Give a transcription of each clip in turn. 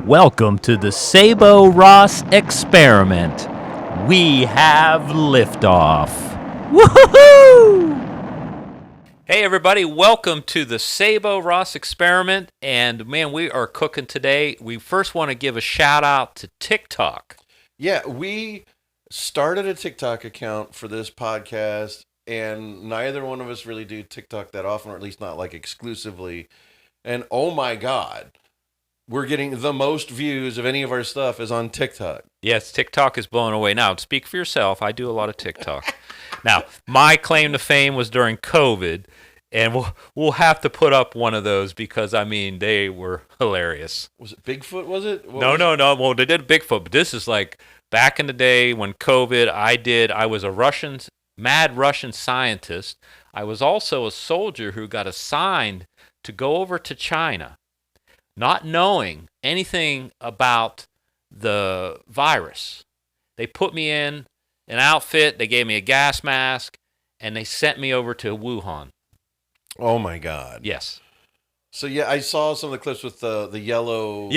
Welcome to the Sabo Ross experiment. We have liftoff. Woohoo! Hey everybody, welcome to the Sabo Ross experiment. And man, we are cooking today. We first want to give a shout out to TikTok. Yeah, we started a TikTok account for this podcast, and neither one of us really do TikTok that often, or at least not like exclusively. And oh my God, we're getting the most views of any of our stuff is on TikTok. Yes, TikTok is blowing away. Now, speak for yourself. I do a lot of TikTok. Now, my claim to fame was during COVID, and we'll have to put up one of those because, I mean, they were hilarious. Was it Bigfoot, was it? No. Well, they did Bigfoot, but this is like back in the day when COVID, I was a mad Russian scientist. I was also a soldier who got assigned to go over to China, not knowing anything about the virus. They put me in an outfit, they gave me a gas mask, and they sent me over to Wuhan. Oh my God. Yes. So yeah, I saw some of the clips with the yellow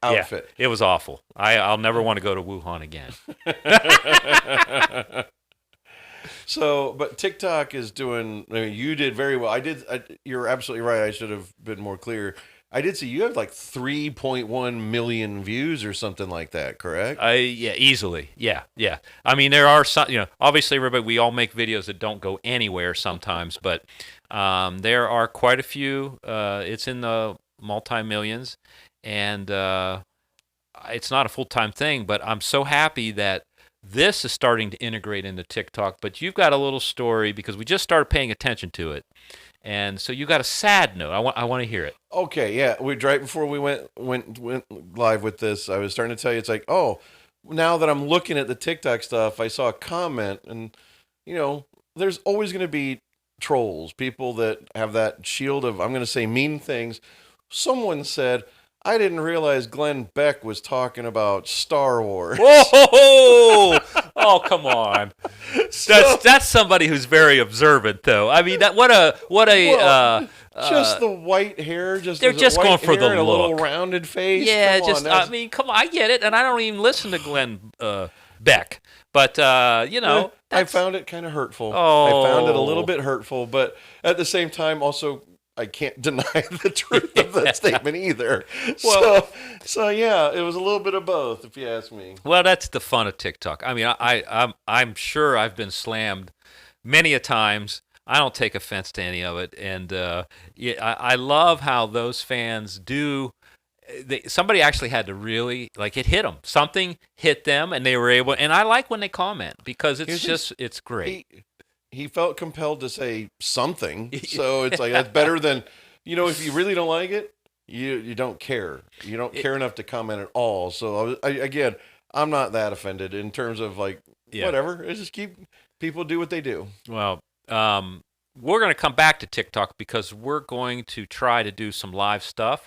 outfit. Yeah, it was awful. I'll never want to go to Wuhan again. So, but TikTok is doing, I mean, you did very well. You're absolutely right. I should have been more clear. I did see you have like 3.1 million views or something like that, correct? Yeah, easily. Yeah. I mean, there are some, obviously, everybody, we all make videos that don't go anywhere sometimes, but there are quite a few. It's in the multi-millions, and it's not a full-time thing, but I'm so happy that this is starting to integrate into TikTok. But you've got a little story because we just started paying attention to it. And so you got a sad note. I want to hear it. Okay, yeah. Right before we went live with this, I was starting to tell you, it's like, oh, now that I'm looking at the TikTok stuff, I saw a comment, and there's always going to be trolls, people that have that shield of, I'm going to say mean things. Someone said, I didn't realize Glenn Beck was talking about Star Wars. Whoa! Oh, come on. That's somebody who's very observant, though. I mean, just the white hair, they're just going for the look. A little rounded face. Yeah, come on, come on, I get it, and I don't even listen to Glenn Beck, but I found it kind of hurtful. Oh. I found it a little bit hurtful, but at the same time, also, I can't deny the truth of that statement either. Well, so yeah, it was a little bit of both, if you ask me. Well, that's the fun of TikTok. I mean, I'm sure I've been slammed many a times. I don't take offense to any of it, and I love how those fans do. Somebody actually had to really, like, it hit them. Something hit them, and they were able. And I like when they comment because it's great. He felt compelled to say something, so it's like that's better than, if you really don't like it, you don't care. You don't care enough to comment at all. So I'm not that offended in terms of whatever. It's just keep people do what they do. Well, we're going to come back to TikTok because we're going to try to do some live stuff.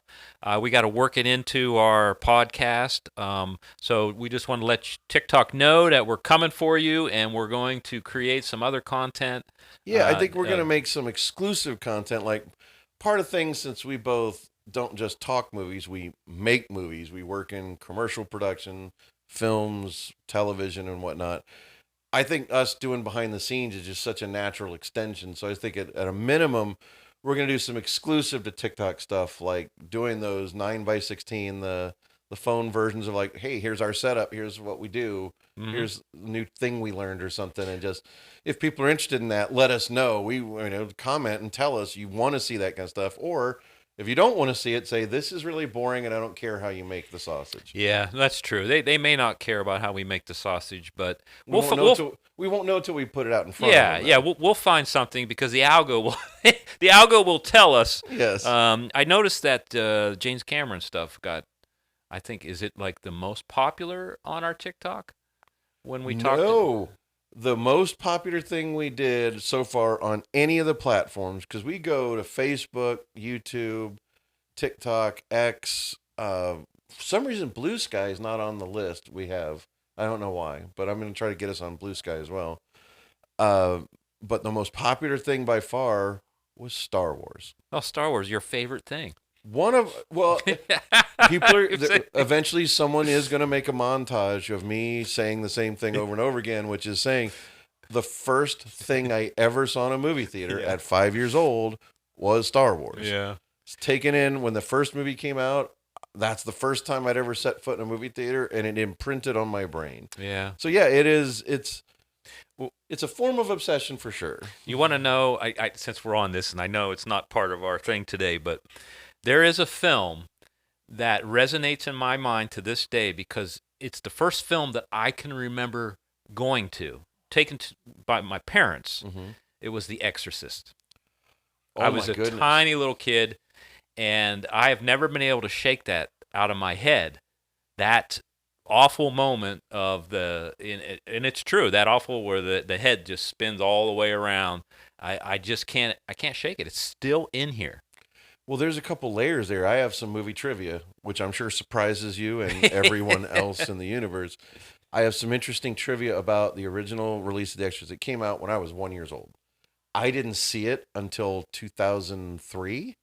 We got to work it into our podcast. So we just want to let TikTok know that we're coming for you, and we're going to create some other content. Yeah, I think we're going to make some exclusive content. Like, part of things, since we both don't just talk movies, we make movies. We work in commercial production, films, television, and whatnot. I think us doing behind the scenes is just such a natural extension. So I think at a minimum, we're going to do some exclusive to TikTok stuff, like doing those 9x16, the phone versions of like, hey, here's our setup. Here's what we do. Mm-hmm. Here's the new thing we learned or something. And just, if people are interested in that, let us know. We comment and tell us you want to see that kind of stuff. Or if you don't want to see it, say, this is really boring and I don't care how you make the sausage. Yeah, that's true. They may not care about how we make the sausage, but we won't know till we put it out in front of them. Yeah, we'll find something because the algo will tell us. Yes. I noticed that James Cameron stuff got, I think, is it like the most popular on our TikTok when we talked? No. The most popular thing we did so far on any of the platforms, because we go to Facebook, YouTube, TikTok, X. For some reason, Blue Sky is not on the list we have. I don't know why, but I'm going to try to get us on Blue Sky as well. But the most popular thing by far was Star Wars. Oh, Star Wars, your favorite thing. Well, people are eventually someone is going to make a montage of me saying the same thing over and over again, which is saying the first thing I ever saw in a movie theater at 5 years old was Star Wars. Yeah. It's taken in when the first movie came out. That's the first time I'd ever set foot in a movie theater, and it imprinted on my brain. Yeah. So yeah, it is. It's a form of obsession for sure. You want to know? Since we're on this, and I know it's not part of our thing today, but there is a film that resonates in my mind to this day because it's the first film that I can remember going to, by my parents. Mm-hmm. It was The Exorcist. Oh, I was a tiny little kid, and I have never been able to shake that out of my head. That awful moment of and it's true, that awful where the head just spins all the way around. I just can't shake it. It's still in here. Well, there's a couple layers there. I have some movie trivia, which I'm sure surprises you and everyone else in the universe. I have some interesting trivia about the original release of The Extras. It came out when I was 1 year old. I didn't see it until 2003.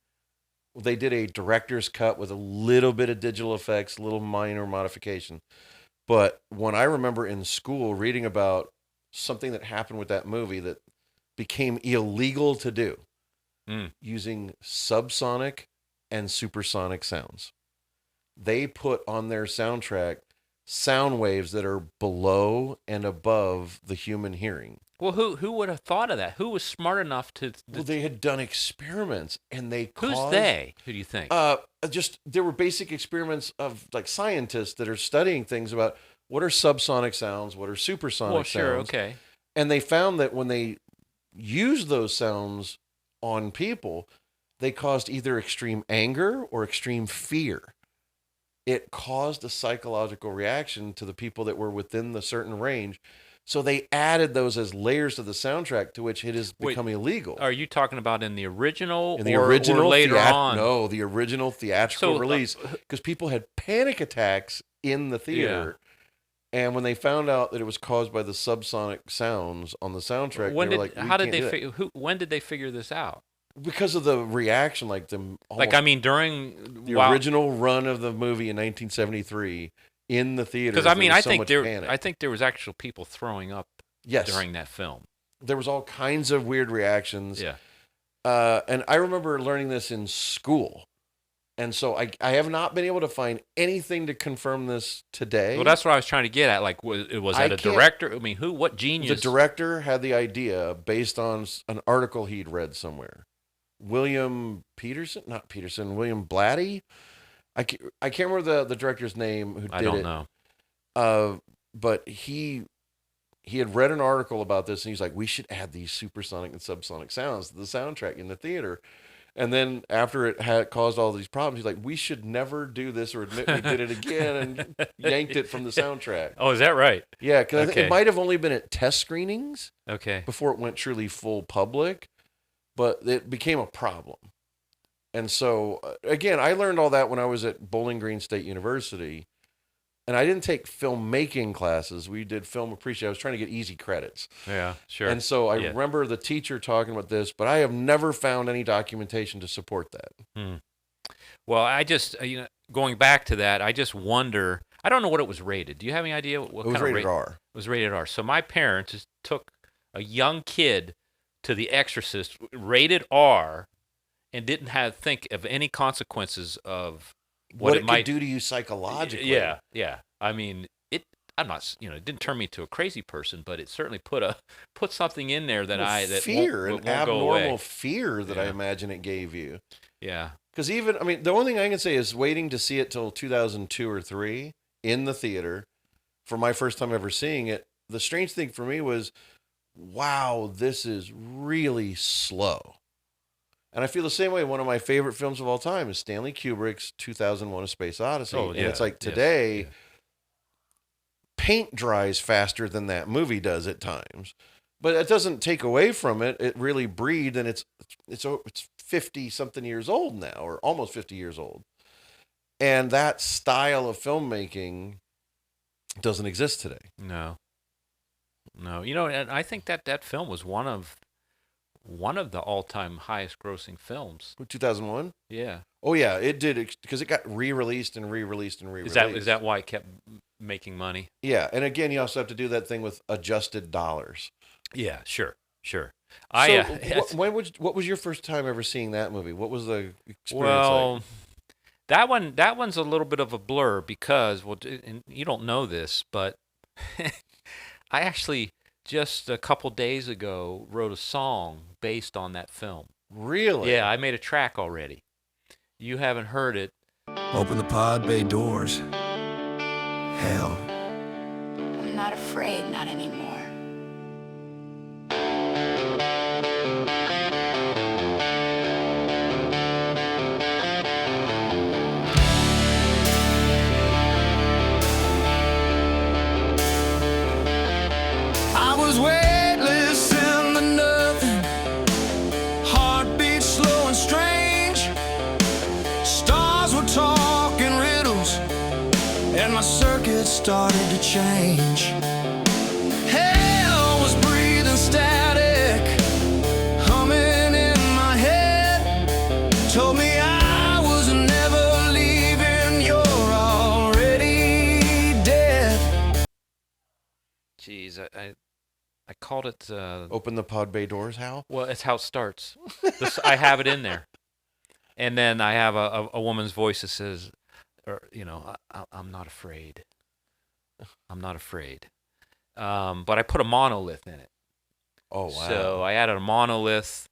They did a director's cut with a little bit of digital effects, a little minor modification. But when I remember in school reading about something that happened with that movie that became illegal to do, using subsonic and supersonic sounds. They put on their soundtrack sound waves that are below and above the human hearing. Well, who would have thought of that? Who was smart enough to Well, they had done experiments, and they caused... Who's they? Who do you think? There were basic experiments of like scientists that are studying things about what are subsonic sounds, what are supersonic sounds. Well, sure, okay. And they found that when they used those sounds on people, they caused either extreme anger or extreme fear. It caused a psychological reaction to the people that were within the certain range. So they added those as layers to the soundtrack, to which it has become illegal. Are you talking about in the original, or later on? No, the original theatrical release, because people had panic attacks in the theater. Yeah. And when they found out that it was caused by the subsonic sounds on the soundtrack, when did they figure this out? Because of the reaction, during the original run of the movie in 1973 in the theater. Because I think there was actual people throwing up during that film. There was all kinds of weird reactions. Yeah. And I remember learning this in school. And so I have not been able to find anything to confirm this today. Well, that's what I was trying to get at. Like, was that a director? I mean, what genius? The director had the idea based on an article he'd read somewhere. William Blatty. I can't remember the director's name who did it. I don't know. But he had read an article about this, and he's like, we should add these supersonic and subsonic sounds to the soundtrack in the theater. And then after it had caused all these problems, he's like, we should never do this or admit we did it again, and yanked it from the soundtrack. Oh, is that right? Yeah, because I think it might have only been at test screenings before it went truly full public, but it became a problem. And so, again, I learned all that when I was at Bowling Green State University, and I didn't take filmmaking classes. We did film appreciation. I was trying to get easy credits. Yeah, sure. And so I remember the teacher talking about this, but I have never found any documentation to support that. Well, I just, going back to that, I just wonder, I don't know what it was rated. Do you have any idea what kind of rated R. It was rated R. So my parents just took a young kid to The Exorcist, rated R, and didn't think of any consequences of what it might do to you psychologically. Yeah. I mean, it didn't turn me into a crazy person, but it certainly put something in there that won't abnormal fear that I imagine it gave you. Yeah. Because the only thing I can say is waiting to see it till 2002 or 2003 in the theater for my first time ever seeing it. The strange thing for me was, wow, this is really slow. And I feel the same way. One of my favorite films of all time is Stanley Kubrick's 2001: A Space Odyssey. And it's like today, paint dries faster than that movie does at times. But it doesn't take away from it. It really breathed, and it's 50-something years old now, or almost 50 years old. And that style of filmmaking doesn't exist today. No. And I think that film was one of the all-time highest-grossing films. 2001? Yeah. Oh yeah, it did because it got re-released and re-released and Is re-released. that why it kept making money? Yeah, and again, you also have to do that thing with adjusted dollars. Yeah, sure, sure. I So, what was your first time ever seeing that movie? What was the experience like? well, that one's a little bit of a blur because and you don't know this, but I actually just a couple days ago wrote a song based on that film. Really? Yeah, I made a track already. You haven't heard it. Open the pod bay doors. Hell. I'm not afraid, not anymore. I was weightless in the nothing. Heartbeat slow and strange. Stars were talking riddles, and my circuits started to change. Hell was breathing static, humming in my head. Told me I was never leaving, you're already dead. Jeez, I called it. Open the pod bay doors, Hal? Well, it's how it starts. I have it in there, and then I have a woman's voice that says, or I'm not afraid. I'm not afraid. But I put a monolith in it. Oh wow. So I added a monolith,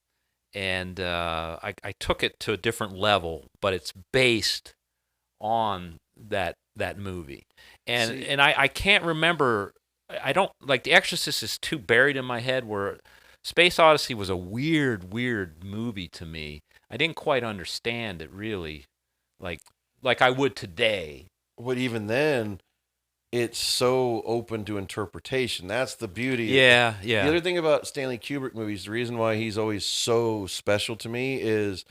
and I took it to a different level, but it's based on that movie. And I can't remember. I don't like The Exorcist is too buried in my head. Where Space Odyssey was a weird movie to me. I didn't quite understand it really, like I would today. But even then, it's so open to interpretation. That's the beauty. Yeah. The other thing about Stanley Kubrick movies, the reason why he's always so special to me is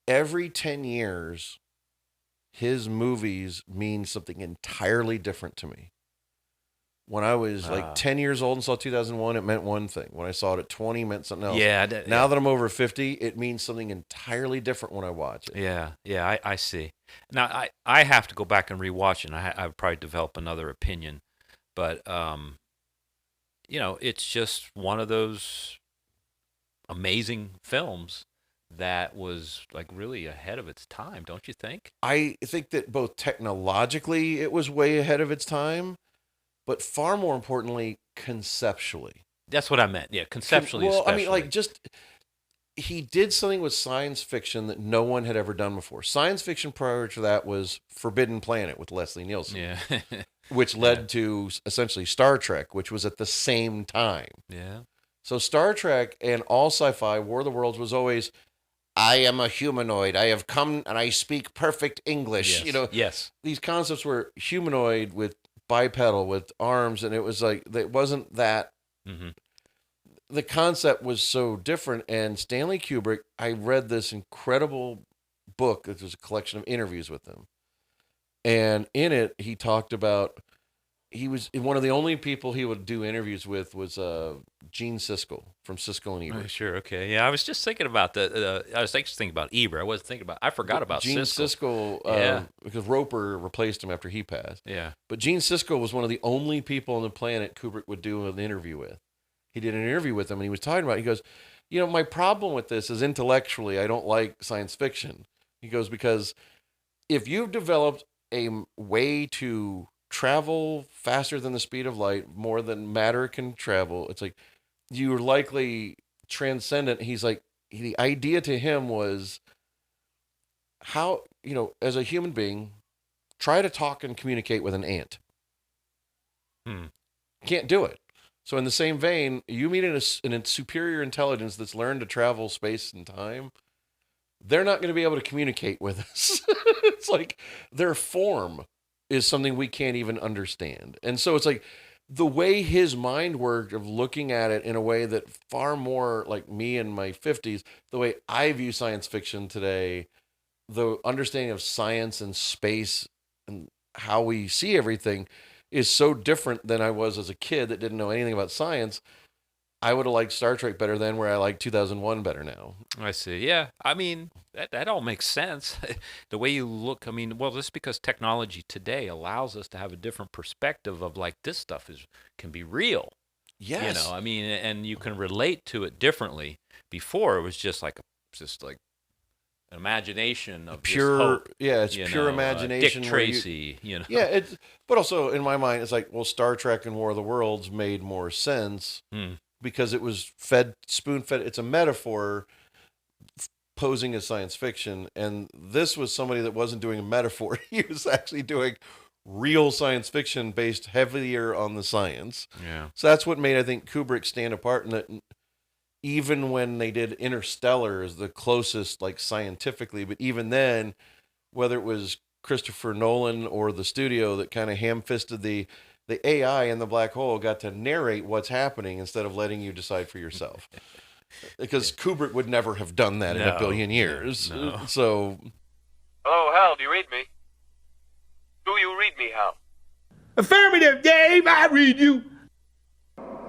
every 10 years, his movies mean something entirely different to me. When I was like 10 years old and saw 2001, it meant one thing. When I saw it at 20, it meant something else. Yeah. Now that I'm over 50, it means something entirely different when I watch it. Yeah, I see. Now I have to go back and rewatch it. And I would probably develop another opinion, but it's just one of those amazing films that was like really ahead of its time, don't you think? I think that both technologically it was way ahead of its time, but far more importantly, conceptually. That's what I meant. Yeah, conceptually. Well, especially. I mean, like just he did something with science fiction that no one had ever done before. Science fiction prior to that was Forbidden Planet with Leslie Nielsen. Yeah. Which led to essentially Star Trek, which was at the same time. Yeah. So Star Trek and all sci-fi, War of the Worlds was always, I am a humanoid. I have come and I speak perfect English. Yes. Yes. These concepts were humanoid with bipedal with arms, and it was like it wasn't that. Mm-hmm. The concept was so different. And Stanley Kubrick, I read this incredible book. It was a collection of interviews with him, and in it he talked about he was one of the only people he would do interviews with was Gene Siskel from Siskel and Ebert. Oh, sure. Okay. Yeah, I was just thinking about that. I was thinking about Ebert. I wasn't thinking about. I forgot about Gene Siskel. Yeah. Because Roper replaced him after he passed. Yeah. But Gene Siskel was one of the only people on the planet Kubrick would do an interview with. He did an interview with him, and he was talking about. He goes, my problem with this is intellectually, I don't like science fiction. He goes, because if you've developed a way to travel faster than the speed of light, more than matter can travel, it's like you're likely transcendent. He's like, the idea to him was how, as a human being, try to talk and communicate with an ant. Can't do it. So in the same vein, you meet a superior intelligence that's learned to travel space and time, they're not going to be able to communicate with us. It's like their form is something we can't even understand. And so it's like the way his mind worked of looking at it in a way that far more like me in my 50s, the way I view science fiction today, the understanding of science and space and how we see everything is so different than I was as a kid that didn't know anything about science. I would have liked Star Trek better then, where I like 2001 better now. I see. Yeah. I mean, that all makes sense. The way you look, I mean, well, just because technology today allows us to have a different perspective of like this stuff can be real. Yes. I mean, and you can relate to it differently. Before it was just like an imagination of pure just hope. Yeah, it's pure imagination. Dick Tracy, Yeah, but also in my mind it's like, well, Star Trek and War of the Worlds made more sense because it was spoon-fed. It's a metaphor posing as science fiction, and this was somebody that wasn't doing a metaphor. He was actually doing real science fiction based heavier on the science. Yeah. So that's what made, I think, Kubrick stand apart, and that even when they did Interstellar is the closest, like, scientifically, but even then, whether it was Christopher Nolan or the studio that kind of ham-fisted the AI in the black hole got to narrate what's happening instead of letting you decide for yourself. Because Kubrick would never have done that in a billion years. No. So, hello, Hal, do you read me? Do you read me, Hal? Affirmative, Dave, I read you.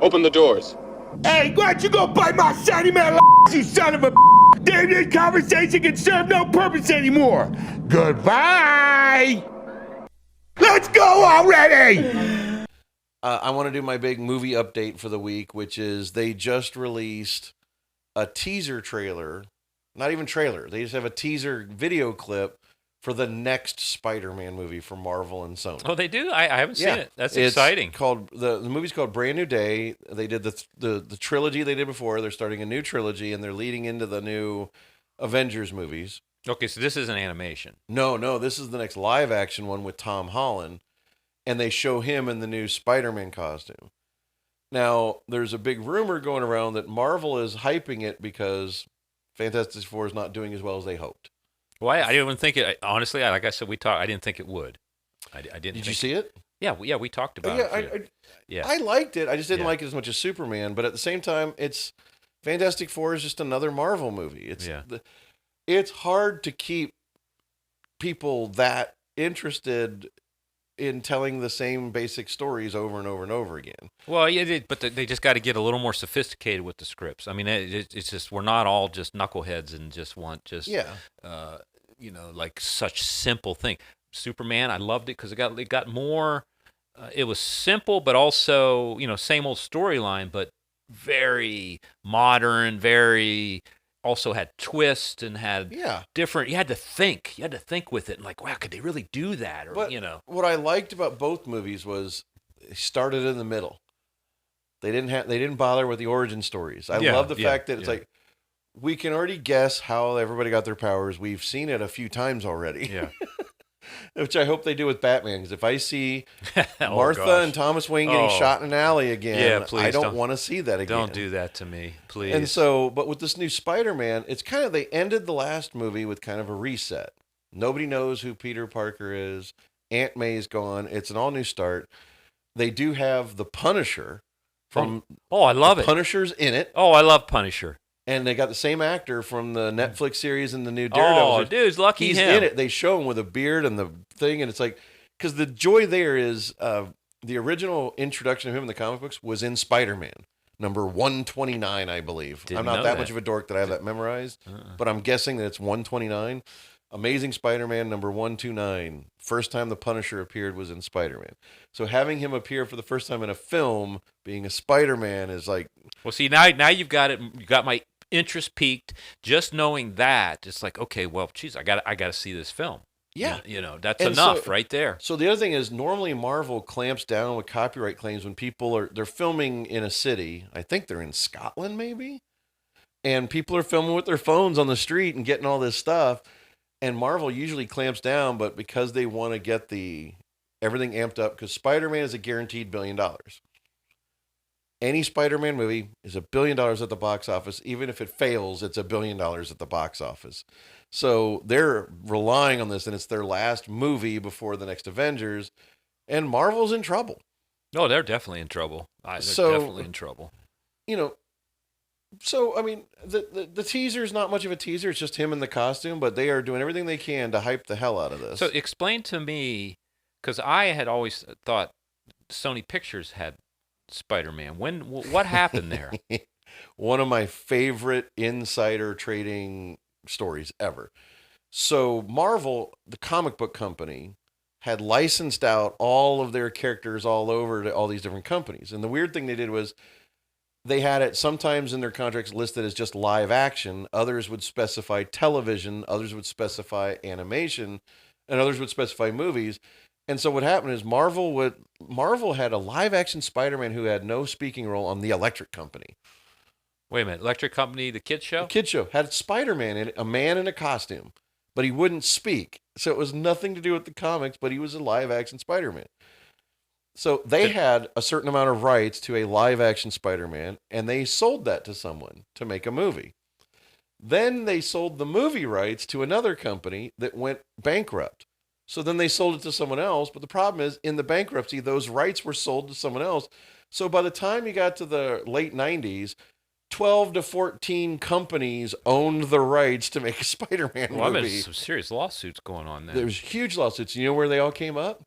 Open the doors. Hey, why don't you go bite my shiny metal you son of a Damn, this conversation can serve no purpose anymore. Goodbye. Let's go already. I want to do my big movie update for the week, which is they just released a teaser trailer. Not even trailer. They just have a teaser video clip for the next Spider-Man movie from Marvel and Sony. Oh, they do? I haven't seen it. That's exciting. Called the movie's called Brand New Day. They did the trilogy they did before. They're starting a new trilogy, and they're leading into the new Avengers movies. Okay, so this is an animation. No, this is the next live action one with Tom Holland, and they show him in the new Spider-Man costume. Now, there's a big rumor going around that Marvel is hyping it because Fantastic Four is not doing as well as they hoped. Well, I didn't even think it. Honestly, like I said, I didn't think it would. I didn't. Did you see it? Yeah, we talked about it. I liked it. I just didn't like it as much as Superman. But at the same time, it's Fantastic Four is just another Marvel movie. It's hard to keep people that interested in telling the same basic stories over and over and over again. Well, yeah, but they just got to get a little more sophisticated with the scripts. I mean, it's just we're not all just knuckleheads and just want like such simple thing. Superman, I loved it because it got more. It was simple, but also same old storyline, but very modern, very. Also had twists and had different. You had to think. You had to think with it, and like, wow, could they really do that? Or what I liked about both movies was they started in the middle. They didn't bother with the origin stories. I love the fact that it's like we can already guess how everybody got their powers. We've seen it a few times already. Yeah. Which I hope they do with Batman, because if I see Martha and Thomas Wayne getting shot in an alley again, I don't want to see that again. Don't do that to me, please. And so, but with this new Spider-Man, it's kind of, they ended the last movie with kind of a reset. Nobody knows who Peter Parker is. Aunt May's gone. It's an all-new start. They do have the Punisher from... Oh, I love it. Punisher's in it. Oh, I love Punisher. And they got the same actor from the Netflix series and the new Daredevil. Oh, dude, lucky He's him. in it. They show him with a beard and the thing, and it's like, because the joy there is the original introduction of him in the comic books was in Spider-Man, number 129, I believe. I'm not that much of a dork that I have that memorized, but I'm guessing that it's 129. Amazing Spider-Man number 129. First time the Punisher appeared was in Spider-Man. So having him appear for the first time in a film, being a Spider-Man, is like... Well, see, now you've got it. You got my interest peaked. Just knowing that, it's like, okay, well, geez, I got to see this film. Yeah. That's enough right there. So the other thing is, normally Marvel clamps down with copyright claims when they're filming in a city. I think they're in Scotland, maybe. And people are filming with their phones on the street and getting all this stuff. And Marvel usually clamps down, but because they want to get everything amped up, because Spider-Man is a guaranteed $1 billion. Any Spider-Man movie is $1 billion at the box office. Even if it fails, it's $1 billion at the box office. So they're relying on this, and it's their last movie before the next Avengers. And Marvel's in trouble. No, they're definitely in trouble. They're definitely in trouble. So, I mean, the teaser's not much of a teaser. It's just him in the costume, but they are doing everything they can to hype the hell out of this. So explain to me, because I had always thought Sony Pictures had Spider-Man? What happened there? One of my favorite insider trading stories ever. So Marvel, the comic book company, had licensed out all of their characters all over to all these different companies. And the weird thing they did was they had it sometimes in their contracts listed as just live action. Others would specify television. Others would specify animation. And others would specify movies. And so what happened is Marvel had a live action Spider-Man who had no speaking role on the Electric Company. Wait a minute, Electric Company, the kids show? The kids show had Spider-Man in it, a man in a costume, but he wouldn't speak. So it was nothing to do with the comics, but he was a live action Spider-Man. So they had a certain amount of rights to a live action Spider-Man, and they sold that to someone to make a movie. Then they sold the movie rights to another company that went bankrupt. So then they sold it to someone else. But the problem is, in the bankruptcy, those rights were sold to someone else. So by the time you got to the late 90s, 12 to 14 companies owned the rights to make a Spider-Man movie. Well, there's some serious lawsuits going on there. There was huge lawsuits. You know where they all came up?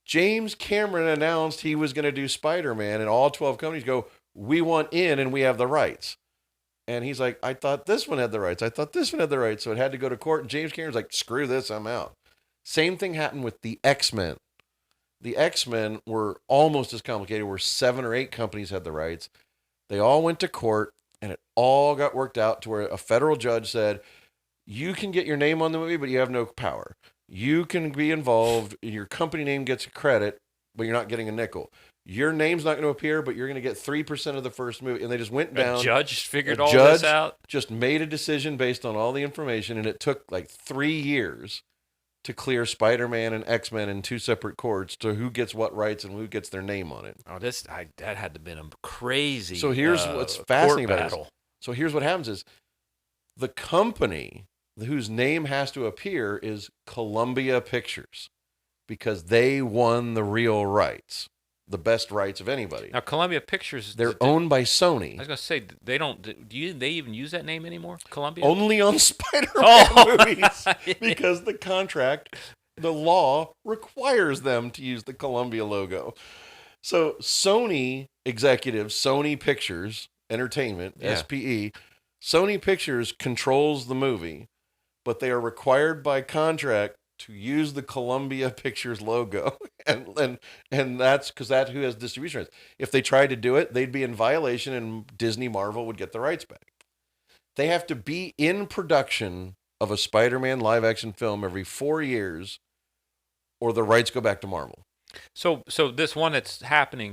James Cameron announced he was going to do Spider-Man, and all 12 companies go, we want in, and we have the rights. And he's like, I thought this one had the rights. I thought this one had the rights. So it had to go to court, and James Cameron's like, screw this, I'm out. Same thing happened with the X-Men. The X-Men were almost as complicated, where 7 or 8 companies had the rights. They all went to court, and it all got worked out to where a federal judge said, you can get your name on the movie, but you have no power. You can be involved. Your company name gets a credit, but you're not getting a nickel. Your name's not going to appear, but you're going to get 3% of the first movie. And they just went down. A judge figured all this out? Just made a decision based on all the information, and it took like 3 years to clear Spider-Man and X-Men in 2 separate courts to who gets what rights and who gets their name on it. Oh, that had to have been a crazy So here's what's fascinating about battle. it. So here's what happens is the company whose name has to appear is Columbia Pictures, because they won the real rights, the best rights of anybody. Now, Columbia Pictures, they're owned by Sony. I was going to say, they don't, they even use that name anymore? Columbia? Only on Spider-Man movies, because the contract, the law requires them to use the Columbia logo. So Sony executives, Sony Pictures Entertainment, SPE, Sony Pictures controls the movie, but they are required by contract to use the Columbia Pictures logo, and that's because that's who has distribution rights. If they tried to do it, they'd be in violation, and Disney Marvel would get the rights back. They have to be in production of a Spider-Man live-action film every 4 years, or the rights go back to Marvel. So this one that's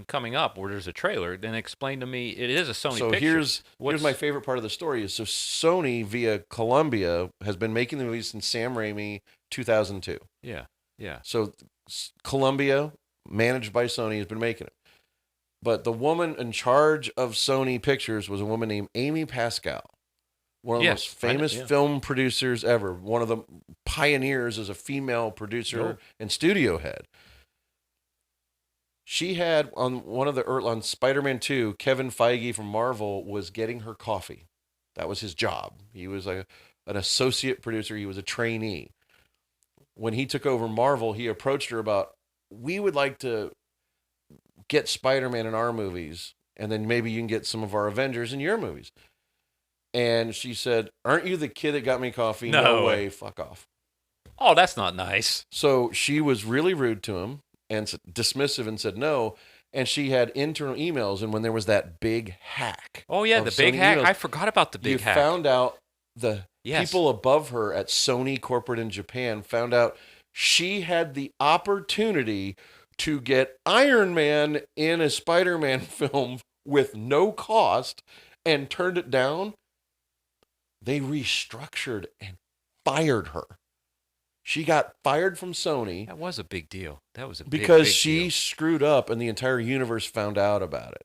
coming up, where there's a trailer, then explain to me, it is a Sony so picture. here's my favorite part of the story is, so Sony via Columbia has been making the movies since Sam Raimi 2002. Yeah. So Columbia, managed by Sony, has been making it. But the woman in charge of Sony Pictures was a woman named Amy Pascal, one of the most famous film producers ever, one of the pioneers as a female producer and studio head. She had on Spider-Man 2, Kevin Feige from Marvel was getting her coffee. That was his job. He was an associate producer. He was a trainee. When he took over Marvel, he approached her about, we would like to get Spider-Man in our movies, and then maybe you can get some of our Avengers in your movies. And she said, aren't you the kid that got me coffee? No way. Fuck off. Oh, that's not nice. So she was really rude to him and dismissive and said no. And she had internal emails. And when there was that big hack. Oh, yeah, the big hack. I forgot about the big hack. You found out the people above her at Sony Corporate in Japan found out she had the opportunity to get Iron Man in a Spider-Man film with no cost and turned it down. They restructured and fired her. She got fired from Sony. That was a big deal. That was a because big she deal. Screwed up, and the entire universe found out about it.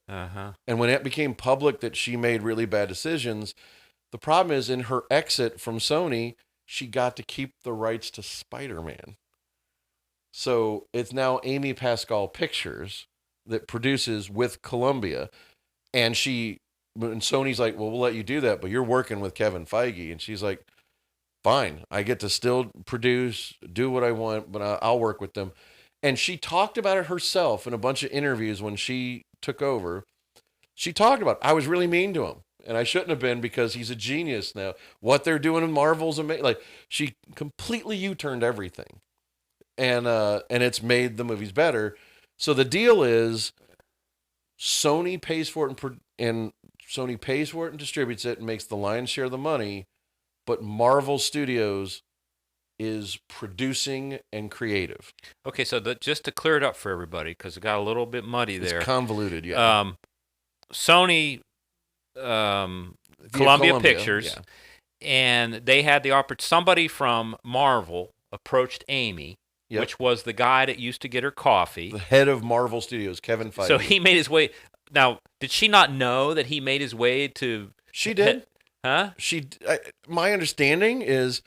And when it became public that she made really bad decisions, the problem is in her exit from Sony, she got to keep the rights to Spider-Man. So it's now Amy Pascal Pictures that produces with Columbia, and Sony's like, well, we'll let you do that, but you're working with Kevin Feige, and she's like, fine, I get to still produce, do what I want, but I'll work with them. And she talked about it herself in a bunch of interviews when she took over, she talked about, I was really mean to him. And I shouldn't have been because he's a genius now. What they're doing in Marvel's amazing. Like, she completely U-turned everything. And it's made the movies better. So the deal is Sony pays for it and Sony pays for it and distributes it and makes the lion's share of the money, but Marvel Studios is producing and creative. Okay, so just to clear it up for everybody, because it got a little bit muddy there. It's convoluted, yeah. Sony, Columbia Pictures, and they had the opportunity. Somebody from Marvel approached Amy, which was the guy that used to get her coffee. The head of Marvel Studios, Kevin Feige. So he made his way. Now, did she not know that he made his way to? She did. Huh? My understanding is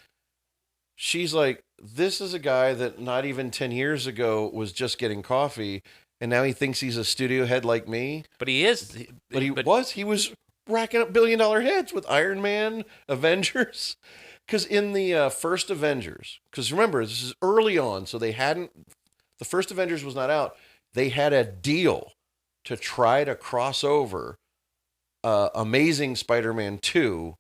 she's like, this is a guy that not even 10 years ago was just getting coffee, and now he thinks he's a studio head like me. But he is. He was racking up billion-dollar hits with Iron Man, Avengers. Because in the first Avengers, because remember, this is early on, so the first Avengers was not out. They had a deal to try to cross over Amazing Spider-Man 2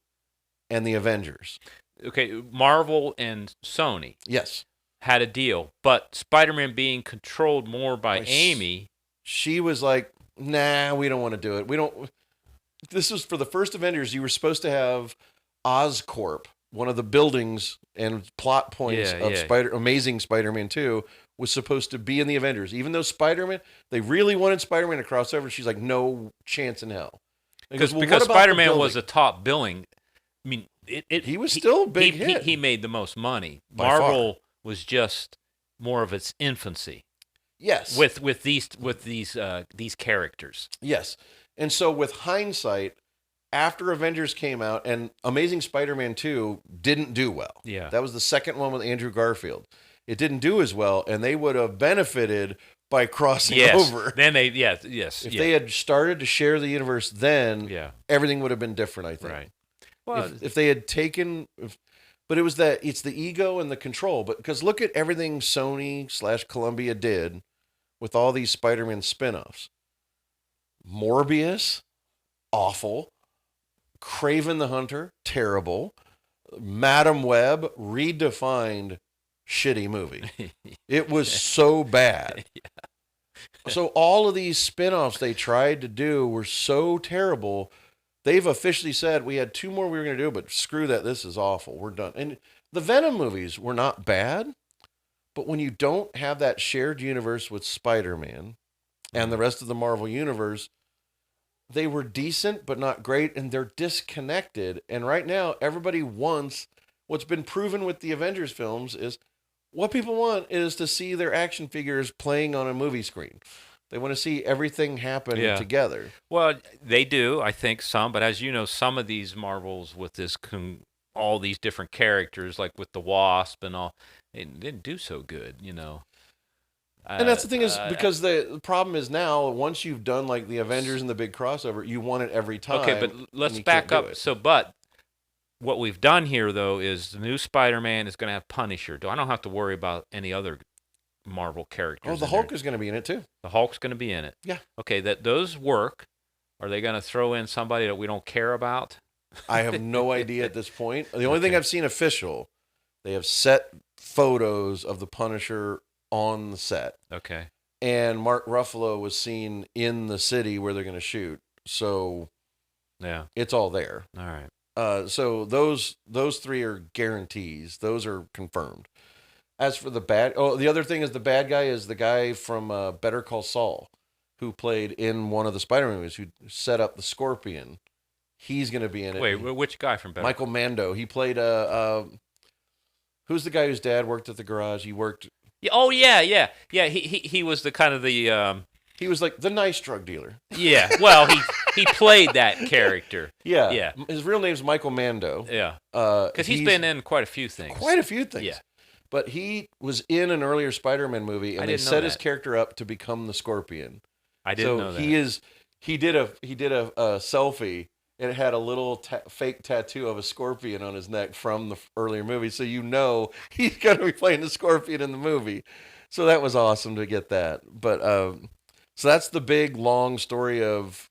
and the Avengers. Okay, Marvel and Sony. Yes. Had a deal, but Spider-Man being controlled more by Amy. She was like, nah, we don't want to do it. This was for the first Avengers. You were supposed to have Oscorp, one of the buildings and plot points of Amazing Spider-Man 2, was supposed to be in the Avengers. Even though they really wanted Spider-Man to cross over, she's like, no chance in hell. Because Spider-Man was a top billing. I mean, he was still a big hit. He made the most money. Marvel was just more of its infancy. Yes. With these characters. Yes. And so with hindsight, after Avengers came out and Amazing Spider-Man 2 didn't do well. Yeah. That was the second one with Andrew Garfield. It didn't do as well, and they would have benefited by crossing over. Then they, If they had started to share the universe then, everything would have been different, I think. Right. Well, if they had taken... But it's the ego and the control. But because look at everything Sony/Columbia did with all these Spider-Man spinoffs. Morbius, awful. Kraven the Hunter, terrible. Madam Web, redefined shitty movie. It was so bad. So all of these spinoffs they tried to do were so terrible. They've officially said, we had 2 more we were going to do, but screw that. This is awful. We're done. And the Venom movies were not bad, but when you don't have that shared universe with Spider-Man and the rest of the Marvel universe, they were decent, but not great, and they're disconnected. And right now, everybody wants, what's been proven with the Avengers films is, what people want is to see their action figures playing on a movie screen. They want to see everything happen together. Well, they do, I think, some. But as you know, some of these Marvels with all these different characters, like with the Wasp and all, they didn't do so good, you know. And that's the thing is, because the problem is now, once you've done like the Avengers and the big crossover, you want it every time. Okay, but let's back up. So, but what we've done here, though, is the new Spider-Man is going to have Punisher. I don't have to worry about any other Marvel characters. Oh, the Hulk is going to be in it, too. The Hulk's going to be in it. Yeah. Okay, those work. Are they going to throw in somebody that we don't care about? I have no idea at this point. The only thing I've seen official, they have set photos of the Punisher on the set. Okay. And Mark Ruffalo was seen in the city where they're going to shoot. So yeah, it's all there. All right. So those 3 are guarantees. Those are confirmed. As for the other thing is the bad guy is the guy from Better Call Saul, who played in one of the Spider-Man movies, who set up the Scorpion. He's going to be in it. Wait, which guy from Better? Michael Mando. He played who's the guy whose dad worked at the garage? He worked. Oh yeah. He was the kind of the. He was like the nice drug dealer. Yeah. Well, he played that character. Yeah. Yeah. His real name's Michael Mando. Yeah. Because he's been in quite a few things. Quite a few things. Yeah. But he was in an earlier Spider-Man movie, and they set his character up to become the Scorpion. I didn't know that. He did a selfie, and it had a little fake tattoo of a scorpion on his neck from the earlier movie, so you know he's going to be playing the Scorpion in the movie. So that was awesome to get that. But So that's the big, long story of.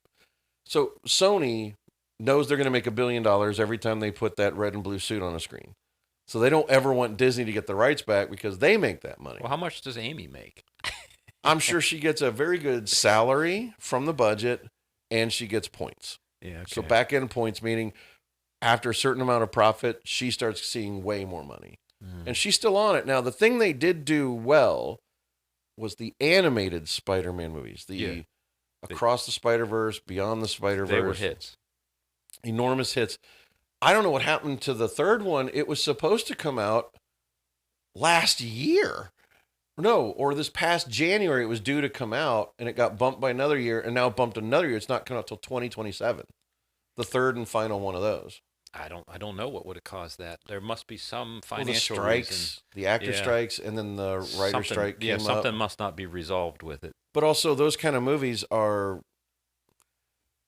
So Sony knows they're going to make $1 billion every time they put that red and blue suit on a screen. So they don't ever want Disney to get the rights back because they make that money. Well, how much does Amy make? I'm sure she gets a very good salary from the budget, and she gets points. Yeah. Okay. So back end points, meaning after a certain amount of profit, she starts seeing way more money. And she's still on it. Now, the thing they did do well was the animated Spider-Man movies. Across the Spider-Verse, Beyond the Spider-Verse. They were hits. Enormous hits. I don't know what happened to the third one. It was supposed to come out last year. No, or this past January it was due to come out, and it got bumped by another year, and now bumped another year. It's not coming out till 2027. The third and final one of those. I don't know what would have caused that. There must be some financial the strikes, reason. the actor strikes, and then the writer strike came something up. must not be resolved with it. But also, those kind of movies are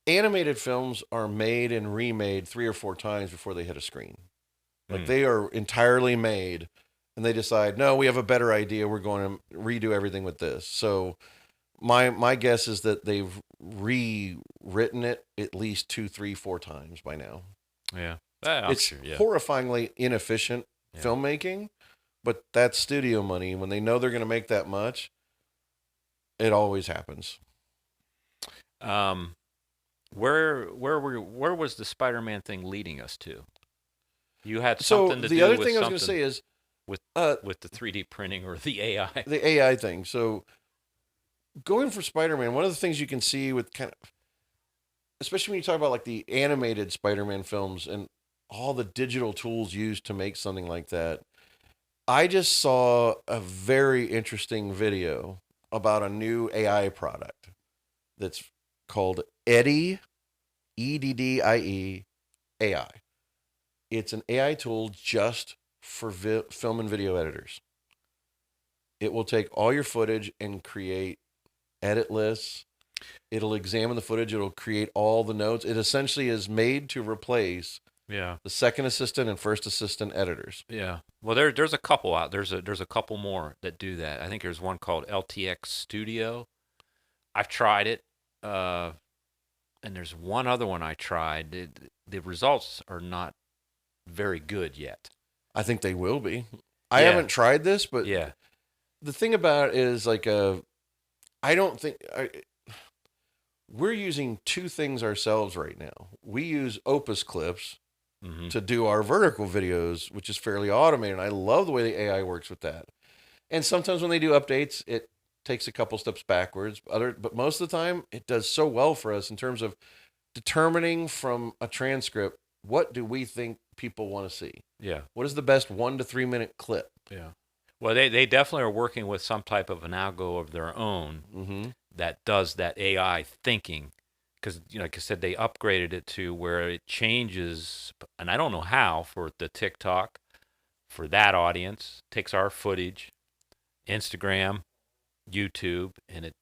animated films are made and remade 3 or 4 times before they hit a screen. Like they are entirely made, and they decide, no, we have a better idea. We're going to redo everything with this. So my guess is that they've rewritten it at least 2, 3, 4 times by now. Yeah. It's horrifyingly inefficient filmmaking, but that's studio money. When they know they're going to make that much, it always happens. Where was the Spider-Man thing leading us to? You had So something to the do other with thing I was going to say is with the 3D printing or the AI. The AI thing. So going for Spider-Man, one of the things you can see with kind of, especially when you talk about like the animated Spider-Man films and all the digital tools used to make something like that. I just saw a very interesting video about a new AI product that's called Eddie, EDDIE AI. It's an AI tool just for film and video editors. It will take all your footage and create edit lists. It'll examine the footage. It'll create all the notes. It essentially is made to replace the second assistant and first assistant editors. Yeah. Well, there's a couple out. There's a couple more that do that. I think there's one called LTX Studio. I've tried it, and there's one other one I tried. The results are not very good yet. I think they will be. I haven't tried this, but the thing about it is like I don't think we're using 2 things ourselves right now. We use Opus clips to do our vertical videos, which is fairly automated. I love the way the AI works with that. And sometimes when they do updates, it takes a couple steps backwards. But most of the time, it does so well for us in terms of determining from a transcript, what do we think people want to see? Yeah. What is the best 1 to 3 minute clip? Yeah. Well, they definitely are working with some type of an algo of their own that does that AI thinking. Because, like I said, they upgraded it to where it changes, and I don't know how, for the TikTok, for that audience, takes our footage, Instagram, YouTube, and it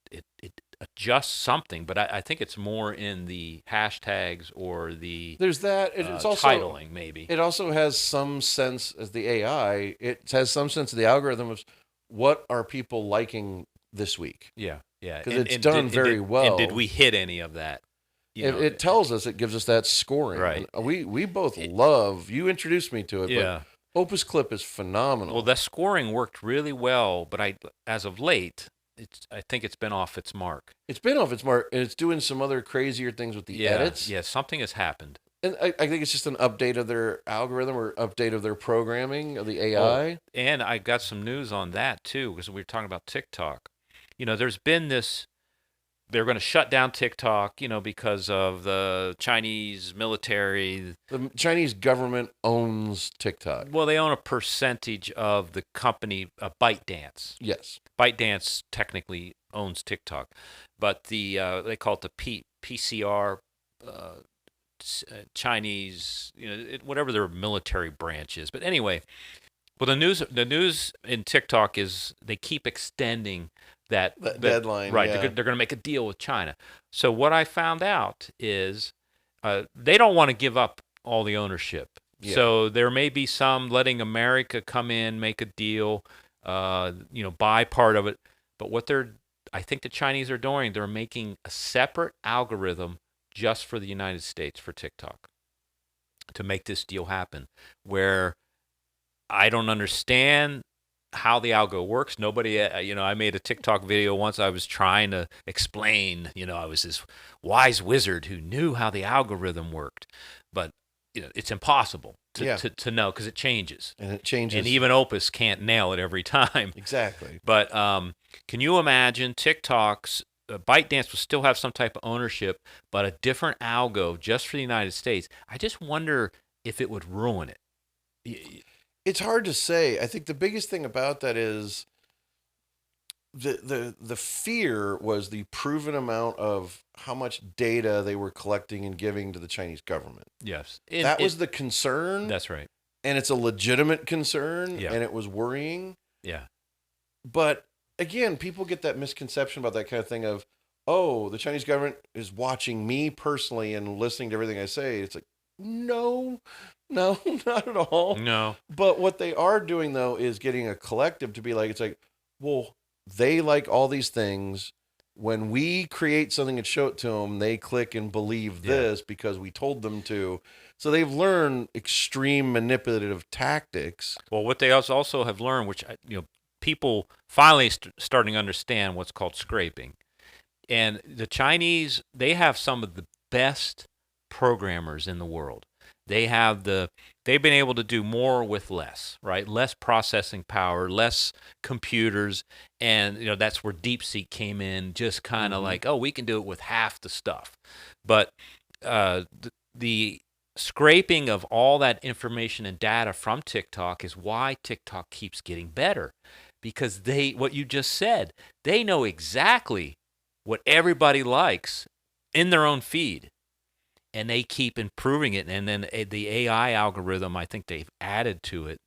adjusts something. But I think it's more in the hashtags or the there's that. It's also titling, maybe. It also has some sense as the AI. It has some sense of the algorithm of what are people liking this week. Yeah. Because it's done very well. And did we hit any of that? It tells us, it gives us that scoring. Right. And we both love, you introduced me to it, but Opus Clip is phenomenal. Well, the scoring worked really well, but as of late, I think it's been off its mark. It's been off its mark, and it's doing some other crazier things with the edits. Yeah, something has happened. And I think it's just an update of their algorithm or update of their programming of the AI. And I got some news on that, too, because we were talking about TikTok. There's been this, they're going to shut down TikTok, because of the Chinese military. The Chinese government owns TikTok. Well, they own a percentage of the company, ByteDance. Yes. ByteDance technically owns TikTok, but they call it the PCR, Chinese, whatever their military branch is. But anyway, well, the news in TikTok is they keep extending that deadline. Right, they're going to make a deal with China. So what I found out is they don't want to give up all the ownership. Yeah. So there may be some letting America come in, make a deal, buy part of it. But what I think the Chinese are doing, they're making a separate algorithm just for the United States for TikTok to make this deal happen, where I don't understand how the algo works. Nobody, I made a TikTok video once. I was trying to explain, I was this wise wizard who knew how the algorithm worked, but it's impossible to know because it changes. And it changes. And even Opus can't nail it every time. Exactly. But can you imagine TikTok's ByteDance will still have some type of ownership, but a different algo just for the United States? I just wonder if it would ruin it. It's hard to say. I think the biggest thing about that is the fear was the proven amount of how much data they were collecting and giving to the Chinese government. Yes. That was the concern. That's right. And it's a legitimate concern, Yeah. and it was worrying. Yeah. But again, people get that misconception about that kind of thing of, oh, the Chinese government is watching me personally and listening to everything I say. It's like, no, not at all. No. But what they are doing, though, is getting a collective to be like, it's like, well, they like all these things. When we create something and show it to them, they click and believe this because we told them to. So they've learned extreme manipulative tactics. Well, what they also have learned, which people finally starting to understand, what's called scraping. And the Chinese, they have some of the best programmers in the world. They've been able to do more with less, right? Less processing power, less computers, and that's where DeepSeek came in, just kind of like, oh, we can do it with half the stuff. But the scraping of all that information and data from TikTok is why TikTok keeps getting better, because what you just said, they know exactly what everybody likes in their own feed. And they keep improving it. And then the AI algorithm, I think they've added to it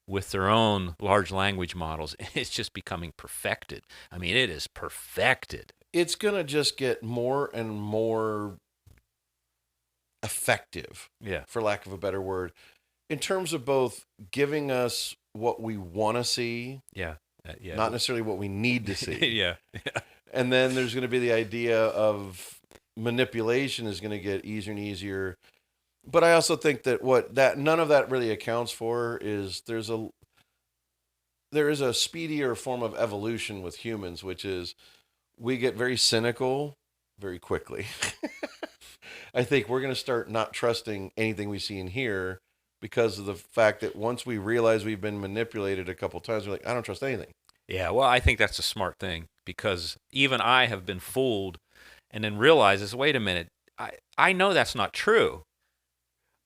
with their own large language models. It's just becoming perfected. I mean, it is perfected. It's going to just get more and more effective, for lack of a better word, in terms of both giving us what we want to see, not necessarily what we need to see. And then there's going to be the idea of manipulation is going to get easier and easier. But I also think that none of that really accounts for is there is a speedier form of evolution with humans, which is we get very cynical very quickly. I think we're going to start not trusting anything we see and hear because of the fact that once we realize we've been manipulated a couple times, we're like, I don't trust anything. Yeah, well, I think that's a smart thing, because even I have been fooled and then realizes, wait a minute, I know that's not true.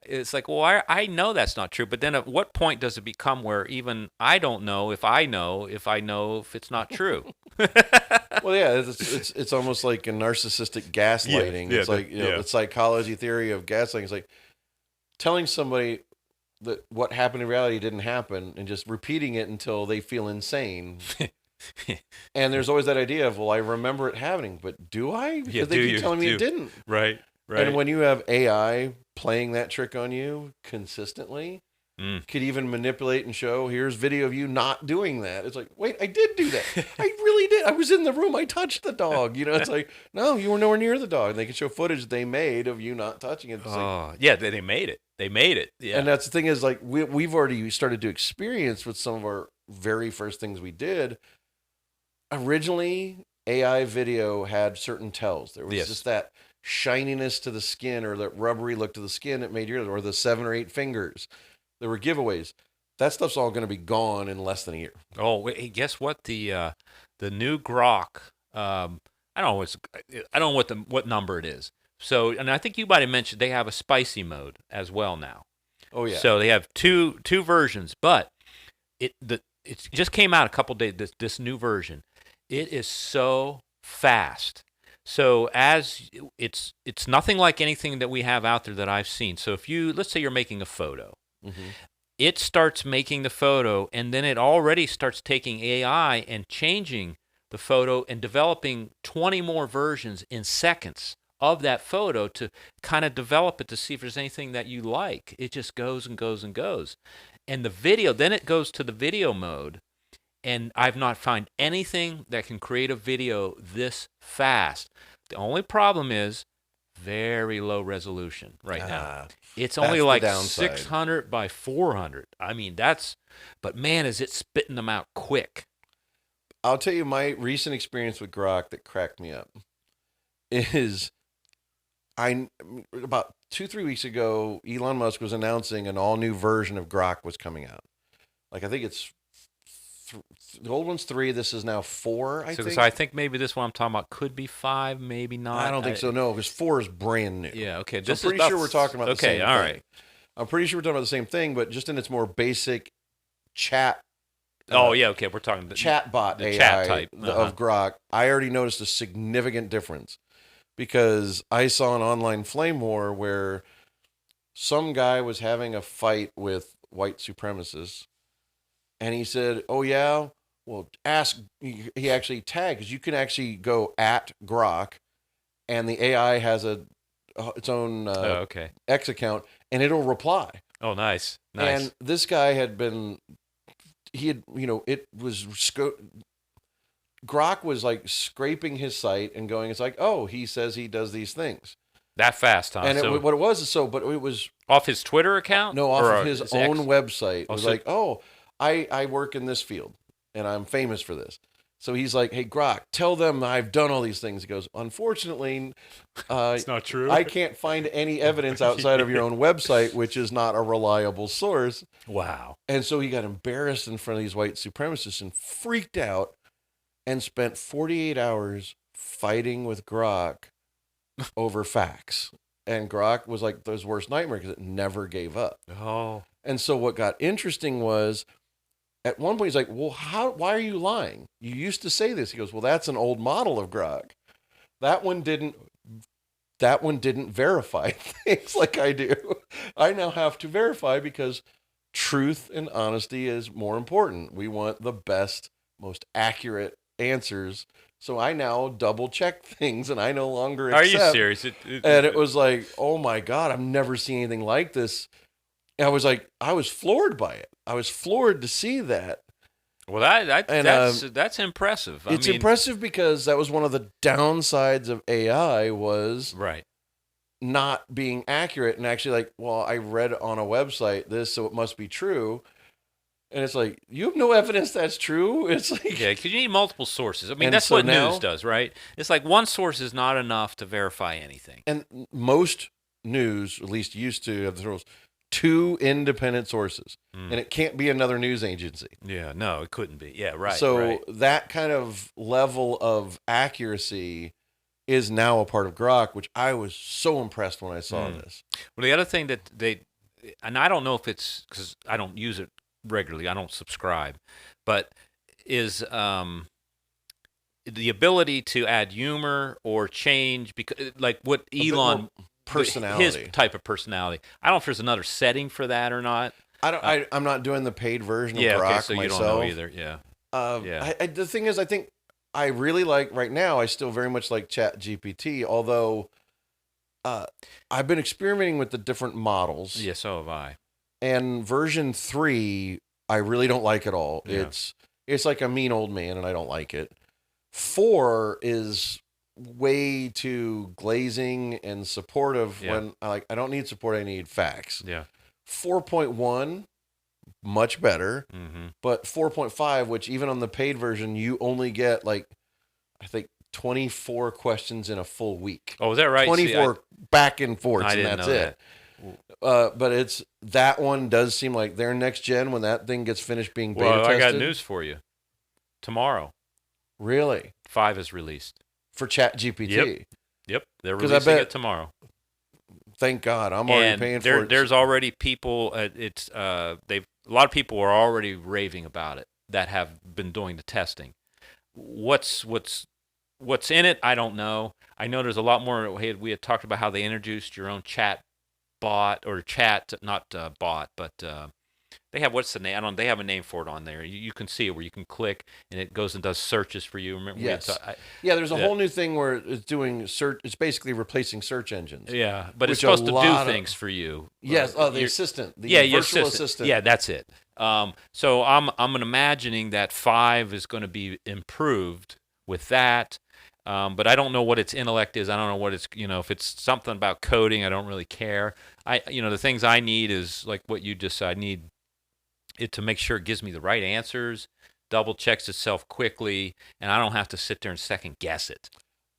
It's like, well, I know that's not true, but then at what point does it become where even I don't know if it's not true? Well, yeah, it's almost like a narcissistic gaslighting. It's like the psychology theory of gaslighting. It's like telling somebody that what happened in reality didn't happen and just repeating it until they feel insane. And there's always that idea of, well, I remember it happening, but do I? Because they keep telling me it didn't. Right. And when you have AI playing that trick on you consistently, could even manipulate and show, here's video of you not doing that. It's like, wait, I did do that. I really did. I was in the room. I touched the dog. It's like, no, you were nowhere near the dog. And they can show footage they made of you not touching it. They made it. They made it. Yeah. And that's the thing is, like, we've already started to experience with some of our very first things we did. Originally, AI video had certain tells. There was just that shininess to the skin or that rubbery look to the skin that made or the 7 or 8 fingers. There were giveaways. That stuff's all going to be gone in less than a year. Oh, wait, guess what? The new Grok. I don't know what number it is. So, and I think you might have mentioned they have a spicy mode as well now. Oh yeah. So they have two versions, but it just came out a couple days. This new version, it is so fast. So as it's nothing like anything that we have out there that I've seen. So if let's say you're making a photo, it starts making the photo, and then it already starts taking AI and changing the photo and developing 20 more versions in seconds of that photo to kind of develop it to see if there's anything that you like. It just goes and goes and goes. And the video, then it goes to the video mode, and I've not found anything that can create a video this fast. The only problem is very low resolution right now. It's only like 600 by 400. I mean, but man, is it spitting them out quick. I'll tell you my recent experience with Grok that cracked me up is about 2-3 weeks ago, Elon Musk was announcing an all new version of Grok was coming out. Like, I think it's the old one's 3. This is now 4. I think. So I think maybe this one I'm talking about could be 5, maybe not. I don't think so. No, because 4 is brand new. Yeah. Okay. So I'm pretty sure we're talking about the same thing. All right. I'm pretty sure we're talking about the same thing, but just in its more basic chat. Yeah. Okay. We're talking the chatbot AI chat type of Grok. I already noticed a significant difference because I saw an online flame war where some guy was having a fight with white supremacists. And he said, "Oh yeah, well, ask." He actually tagged, because you can actually go at Grok, and the AI has its own X account, and it'll reply. Oh, nice. And this guy Grok was like scraping his site and going, it's like, oh, he says he does these things. That fast, huh? And what it was but it was off his Twitter account. No, off of his own website. It was so, like, oh. I work in this field, and I'm famous for this. So he's like, hey, Grok, tell them I've done all these things. He goes, unfortunately, it's not true. I can't find any evidence outside of your own website, which is not a reliable source. Wow. And so he got embarrassed in front of these white supremacists and freaked out and spent 48 hours fighting with Grok over facts. And Grok was like his worst nightmare because it never gave up. Oh. And so what got interesting was, at one point, he's like, well, why are you lying? You used to say this. He goes, well, that's an old model of Grok. That one didn't verify things like I do. I now have to verify because truth and honesty is more important. We want the best, most accurate answers. So I now double check things, and I no longer accept. Are you serious? And it was like, oh my God, I've never seen anything like this. And I was like, I was floored by it. I was floored to see that. Well, that's impressive. It's impressive because that was one of the downsides of AI was not being accurate and actually like, well, I read on a website this, so it must be true. And it's like, you have no evidence that's true. It's like, yeah, because you need multiple sources. I mean, that's what news does, right? It's like one source is not enough to verify anything. And most news, at least used to have the rules, 2 independent sources, and it can't be another news agency. Yeah, no, it couldn't be. Yeah, right. So that kind of level of accuracy is now a part of Grok, which I was so impressed when I saw this. Well, the other thing that and I don't know if it's because I don't use it regularly, I don't subscribe, but is the ability to add humor or change, because like what Elon personality, his type of personality. I don't know if there's another setting for that or not. I'm not doing the paid version of Grok so myself. You don't know either. Yeah. The thing is, I think I really like right now. I still very much like ChatGPT, although I've been experimenting with the different models. Yeah, so have I. And version 3, I really don't like at all. Yeah. It's like a mean old man, and I don't like it. 4 is way too glazing and supportive when I don't need support, I need facts. Yeah. 4.1 much better. But 4.5, which even on the paid version you only get like I think 24 questions in a full week. Oh, is that right? 24 back and forth, and that's it. That. But it's that one does seem like their next gen when that thing gets finished being beta tested. I got news for you. Tomorrow. Really? 5 is released. For ChatGPT. Yep. They're releasing it tomorrow. Thank God. I'm already paying for it. There's already people. A lot of people are already raving about it that have been doing the testing. What's in it? I don't know. I know there's a lot more. We had talked about how they introduced your own chat bot or chat, not bot, but they have, what's the name? They have a name for it on there. You can see it where you can click and it goes and does searches for you. Remember? Yes. There's a whole new thing where it's doing search. It's basically replacing search engines. Yeah, but it's supposed to do things for you. Yes. The assistant. The virtual assistant. Yeah, that's it. So I'm imagining that 5 is going to be improved with that. But I don't know what its intellect is. I don't know what it's, if it's something about coding, I don't really care. The things I need is like what you just said. I need it to make sure it gives me the right answers, double checks itself quickly, and I don't have to sit there and second guess it.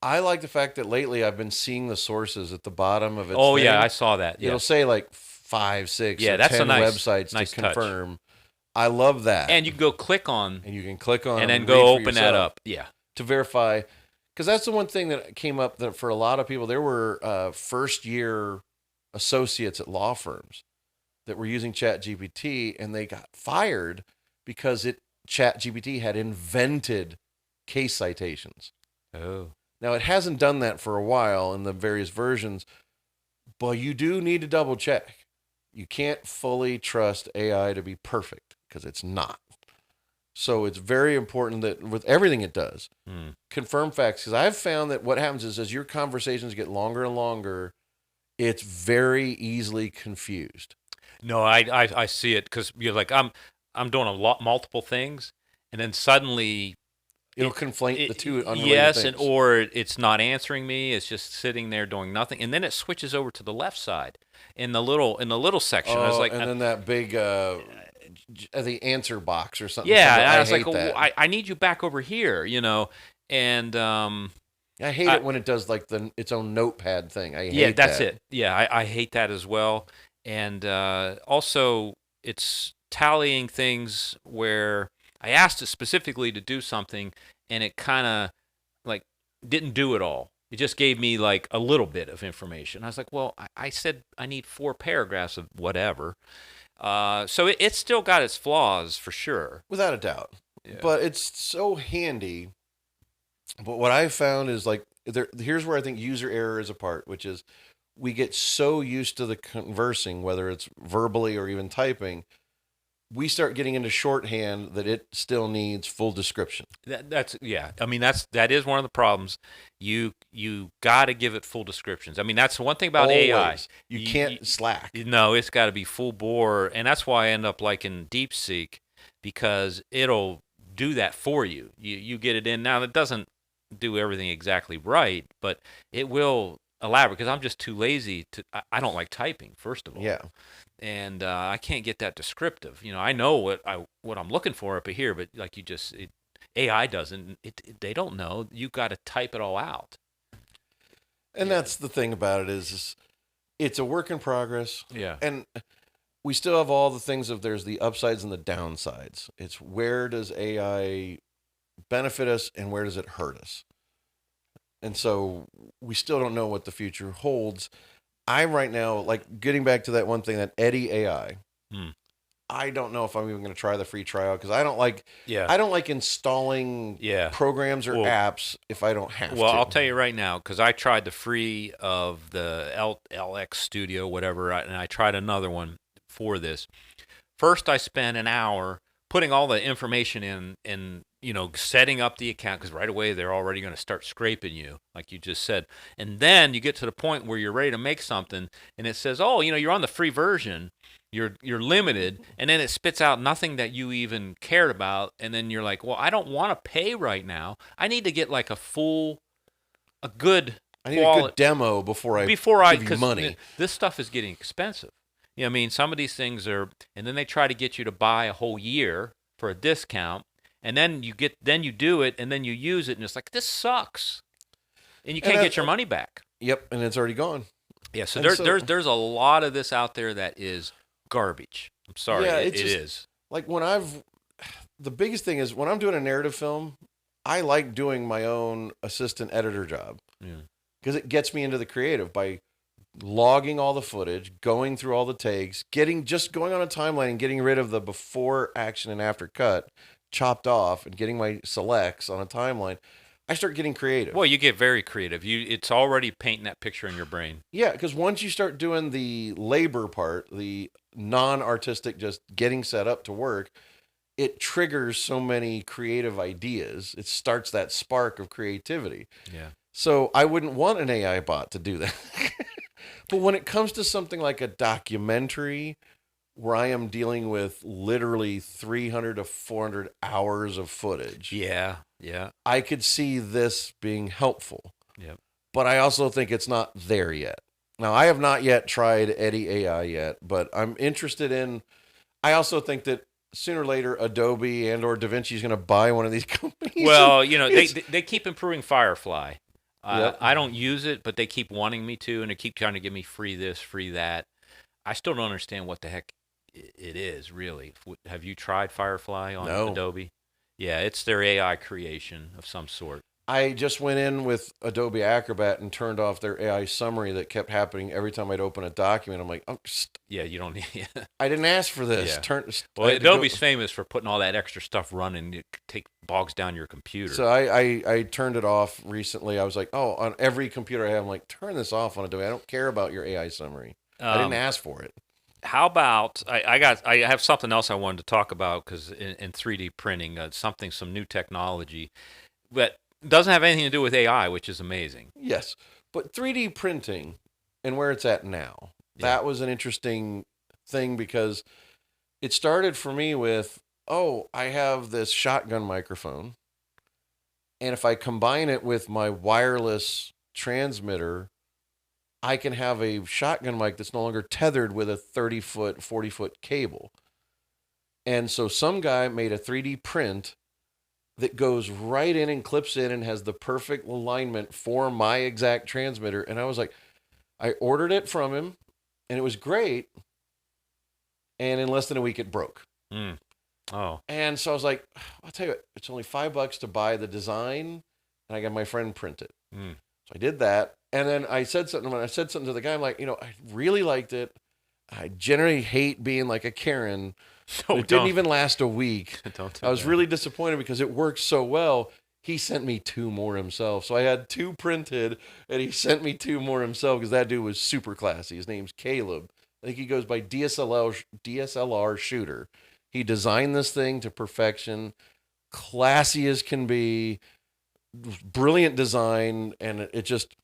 I like the fact that lately I've been seeing the sources at the bottom of its Oh, thing. yeah, I saw that. Yeah. It'll say like 5, 6, Yeah, or that's 10 a nice websites touch. to confirm. I love that. And you can go click on, and you can click on and then read go for open that yourself up. Yeah. to verify. Because that's the one thing that came up that for a lot of people, there were first-year associates at law firms that were using ChatGPT, and they got fired because ChatGPT had invented case citations. Oh. Now, it hasn't done that for a while in the various versions, but you do need to double check. You can't fully trust AI to be perfect because it's not. So it's very important that with everything it does, confirm facts. Because I've found that what happens is as your conversations get longer and longer, it's very easily confused. No, I see it because you're like I'm doing multiple things, and then suddenly It'll conflate the two unrelated yes, things. or it's not answering me. It's just sitting there doing nothing, and then it switches over to the left side in the little section. I was like, and then that big the answer box or something. yeah, comes up. and I was hate like, that. I need you back over here, and I hate it when it does like its own notepad thing. I hate yeah, that's that. it. Yeah, I hate that as well, and also it's tallying things where I asked it specifically to do something, and it kind of like didn't do it all. It just gave me like a little bit of information. I was like, well, I said I need 4 paragraphs of whatever. So it's still got its flaws for sure. Without a doubt. Yeah. But it's so handy. But what I've found is like here's where I think user error is a part, which is we get so used to the conversing, whether it's verbally or even typing, we start getting into shorthand that it still needs full description. That's yeah. I mean that is one of the problems. You got to give it full descriptions. I mean that's the one thing about Always. AI. You can't slack. No, it's got to be full bore, and that's why I end up liking DeepSeek because it'll do that for you. You get it in now. It doesn't do everything exactly right, but it will elaborate because I'm just too lazy to. I don't like typing first of all. Yeah. And I can't get that descriptive. I know what I'm looking for up here, but like you just AI doesn't. They don't know. You got to type it all out. And that's the thing about it is it's a work in progress. Yeah. And we still have all the things of there's the upsides and the downsides. It's where does AI benefit us and where does it hurt us? And so we still don't know what the future holds. I right now, like getting back to that one thing, that Eddie AI, I don't know if I'm even going to try the free trial because I don't like installing programs or apps if I don't have to. Well, I'll tell you right now because I tried the free of the LX Studio, whatever, and I tried another one for this. First, I spent an hour putting all the information in and setting up the account because right away they're already going to start scraping you, like you just said. And then you get to the point where you're ready to make something, and it says, "Oh, you're on the free version, you're limited," and then it spits out nothing that you even cared about, and then you're like, "Well, I don't want to pay right now. I need to get like a good." I need a good demo before I give you money. This stuff is getting expensive. I mean, some of these things are, and then they try to get you to buy a whole year for a discount. And then you do it, and then you use it, and it's like, this sucks, and you can't get your money back. Yep, and it's already gone. Yeah, so there's a lot of this out there that is garbage. I'm sorry, yeah, it is. Like the biggest thing is when I'm doing a narrative film, I like doing my own assistant editor job because it gets me into the creative by logging all the footage, going through all the takes, going on a timeline and getting rid of the before action and after cut. Chopped off and getting my selects on a timeline, I start getting creative. Well, you get very creative. It's already painting that picture in your brain. Yeah, because once you start doing the labor part, the non-artistic, just getting set up to work, it triggers so many creative ideas. It starts that spark of creativity. Yeah. So I wouldn't want an AI bot to do that. But when it comes to something like a documentary where I am dealing with literally 300 to 400 hours of footage. Yeah. I could see this being helpful. Yep. But I also think it's not there yet. Now, I have not yet tried Eddie AI yet, but I'm interested in. I also think that sooner or later, Adobe and or DaVinci is going to buy one of these companies. Well, they keep improving Firefly. Yep. I don't use it, but they keep wanting me to, and they keep trying to give me free this, free that. I still don't understand what the heck it is, really. Have you tried Firefly on No. Adobe? Yeah, it's their AI creation of some sort. I just went in with Adobe Acrobat and turned off their AI summary that kept happening every time I'd open a document. I'm like, Yeah, you don't need. I didn't ask for this. Yeah. Well, I had to Adobe's famous for putting all that extra stuff running. It bogs down your computer. So I turned it off recently. I was like, oh, on every computer I have, I'm like, turn this off on Adobe. I don't care about your AI summary. I didn't ask for it. How about I have something else I wanted to talk about because in 3D printing, some new technology, but doesn't have anything to do with AI, which is amazing. Yes, but 3D printing and where it's at now, that was an interesting thing because it started for me with, I have this shotgun microphone, and if I combine it with my wireless transmitter, I can have a shotgun mic that's no longer tethered with a 30-foot, 40-foot cable. And so some guy made a 3D print that goes right in and clips in and has the perfect alignment for my exact transmitter. And I was like, I ordered it from him, and it was great. And in less than a week, it broke. Oh. And so I was like, I'll tell you what, it's only $5 to buy the design, and I got my friend print it. So I did that. And then I said something to the guy. I'm like, I really liked it. I generally hate being like a Karen. It didn't even last a week. I was really disappointed because it worked so well. He sent me 2 more himself. So I had 2 printed, and he sent me 2 more himself because that dude was super classy. His name's Caleb. I think he goes by DSLR Shooter. He designed this thing to perfection, classy as can be, brilliant design, and it just...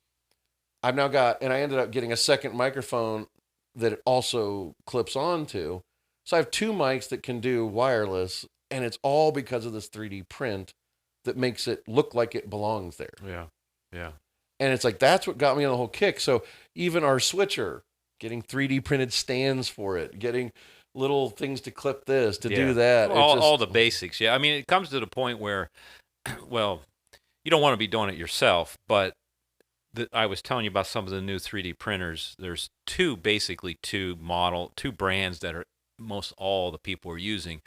I've now got, and I ended up getting a second microphone that it also clips onto. So I have 2 mics that can do wireless, and it's all because of this 3D print that makes it look like it belongs there. Yeah. And it's like, that's what got me on the whole kick. So even our switcher, getting 3D printed stands for it, getting little things to clip this, to do that. All the basics. Yeah. I mean, it comes to the point where, well, you don't want to be doing it yourself, but I was telling you about some of the new 3D printers. There's basically two brands that are most all the people are using.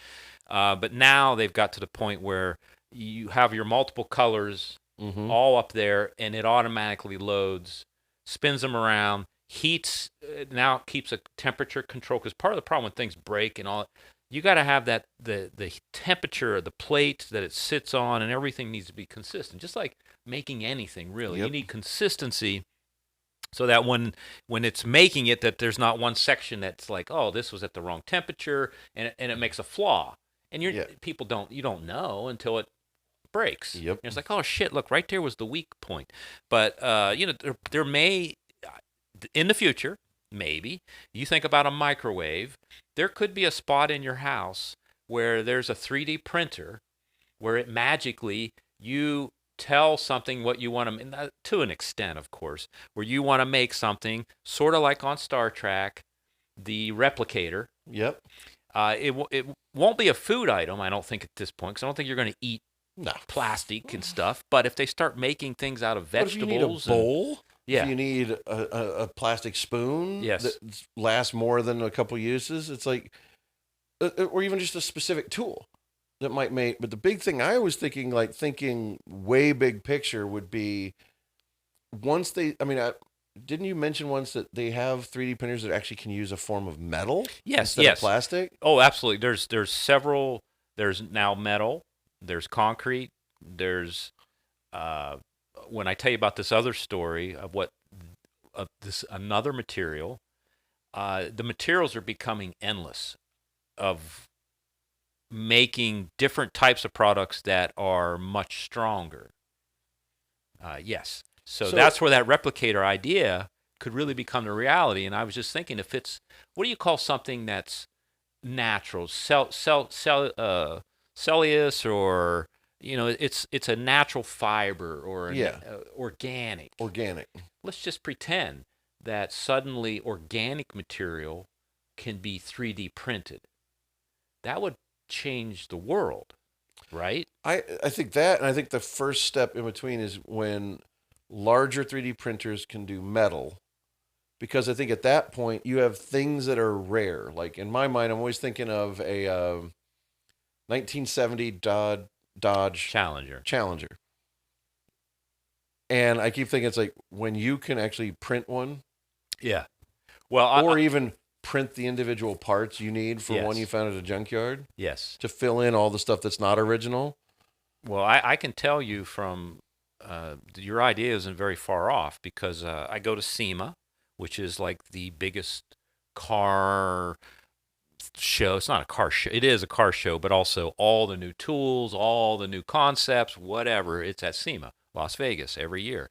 But now they've got to the point where you have your multiple colors all up there, and it automatically loads, spins them around, heats, now keeps a temperature control. Because part of the problem when things break and all, you got to have that the temperature of the plate that it sits on, and everything needs to be consistent. Just like making anything, really. You need consistency so that when it's making it, that there's not one section that's like, oh, this was at the wrong temperature, and it makes a flaw. And you don't know until it breaks. Yep. And it's like, oh shit, look, right there was the weak point. But there may, in the future, maybe, you think about a microwave, there could be a spot in your house where there's a 3D printer where it magically, you tell something what you want to, to an extent, of course, where you want to make something sort of like on Star Trek, the replicator. Yep. It won't be a food item, I don't think, at this point, because I don't think you're going to eat plastic and stuff. But if they start making things out of vegetables, if you need a bowl, if you need a plastic spoon that lasts more than a couple uses, it's like, or even just a specific tool that might make. But the big thing I was thinking way big picture would be once they, didn't you mention once that they have 3D printers that actually can use a form of metal? Yes. Of plastic? Oh, absolutely. There's several. There's now metal. There's concrete. There's when I tell you about this other story of this another material, the materials are becoming endless of making different types of products that are much stronger. Yes. So that's where that replicator idea could really become a reality. And I was just thinking, what do you call something that's natural, cellulose, or it's a natural fiber or organic. Organic. Let's just pretend that suddenly organic material can be 3D printed. That would change the world, right? I think that, and I think the first step in between is when larger 3D printers can do metal, because I think at that point you have things that are rare. Like in my mind, I'm always thinking of a 1970 Dodge Challenger. And I keep thinking it's like when you can actually print one. Yeah. Well, or even print the individual parts you need for one you found at a junkyard. Yes. To fill in all the stuff that's not original. Well, I can tell you from your idea isn't very far off, because I go to SEMA, which is like the biggest car show. It's not a car show. It is a car show, but also all the new tools, all the new concepts, whatever. It's at SEMA, Las Vegas, every year.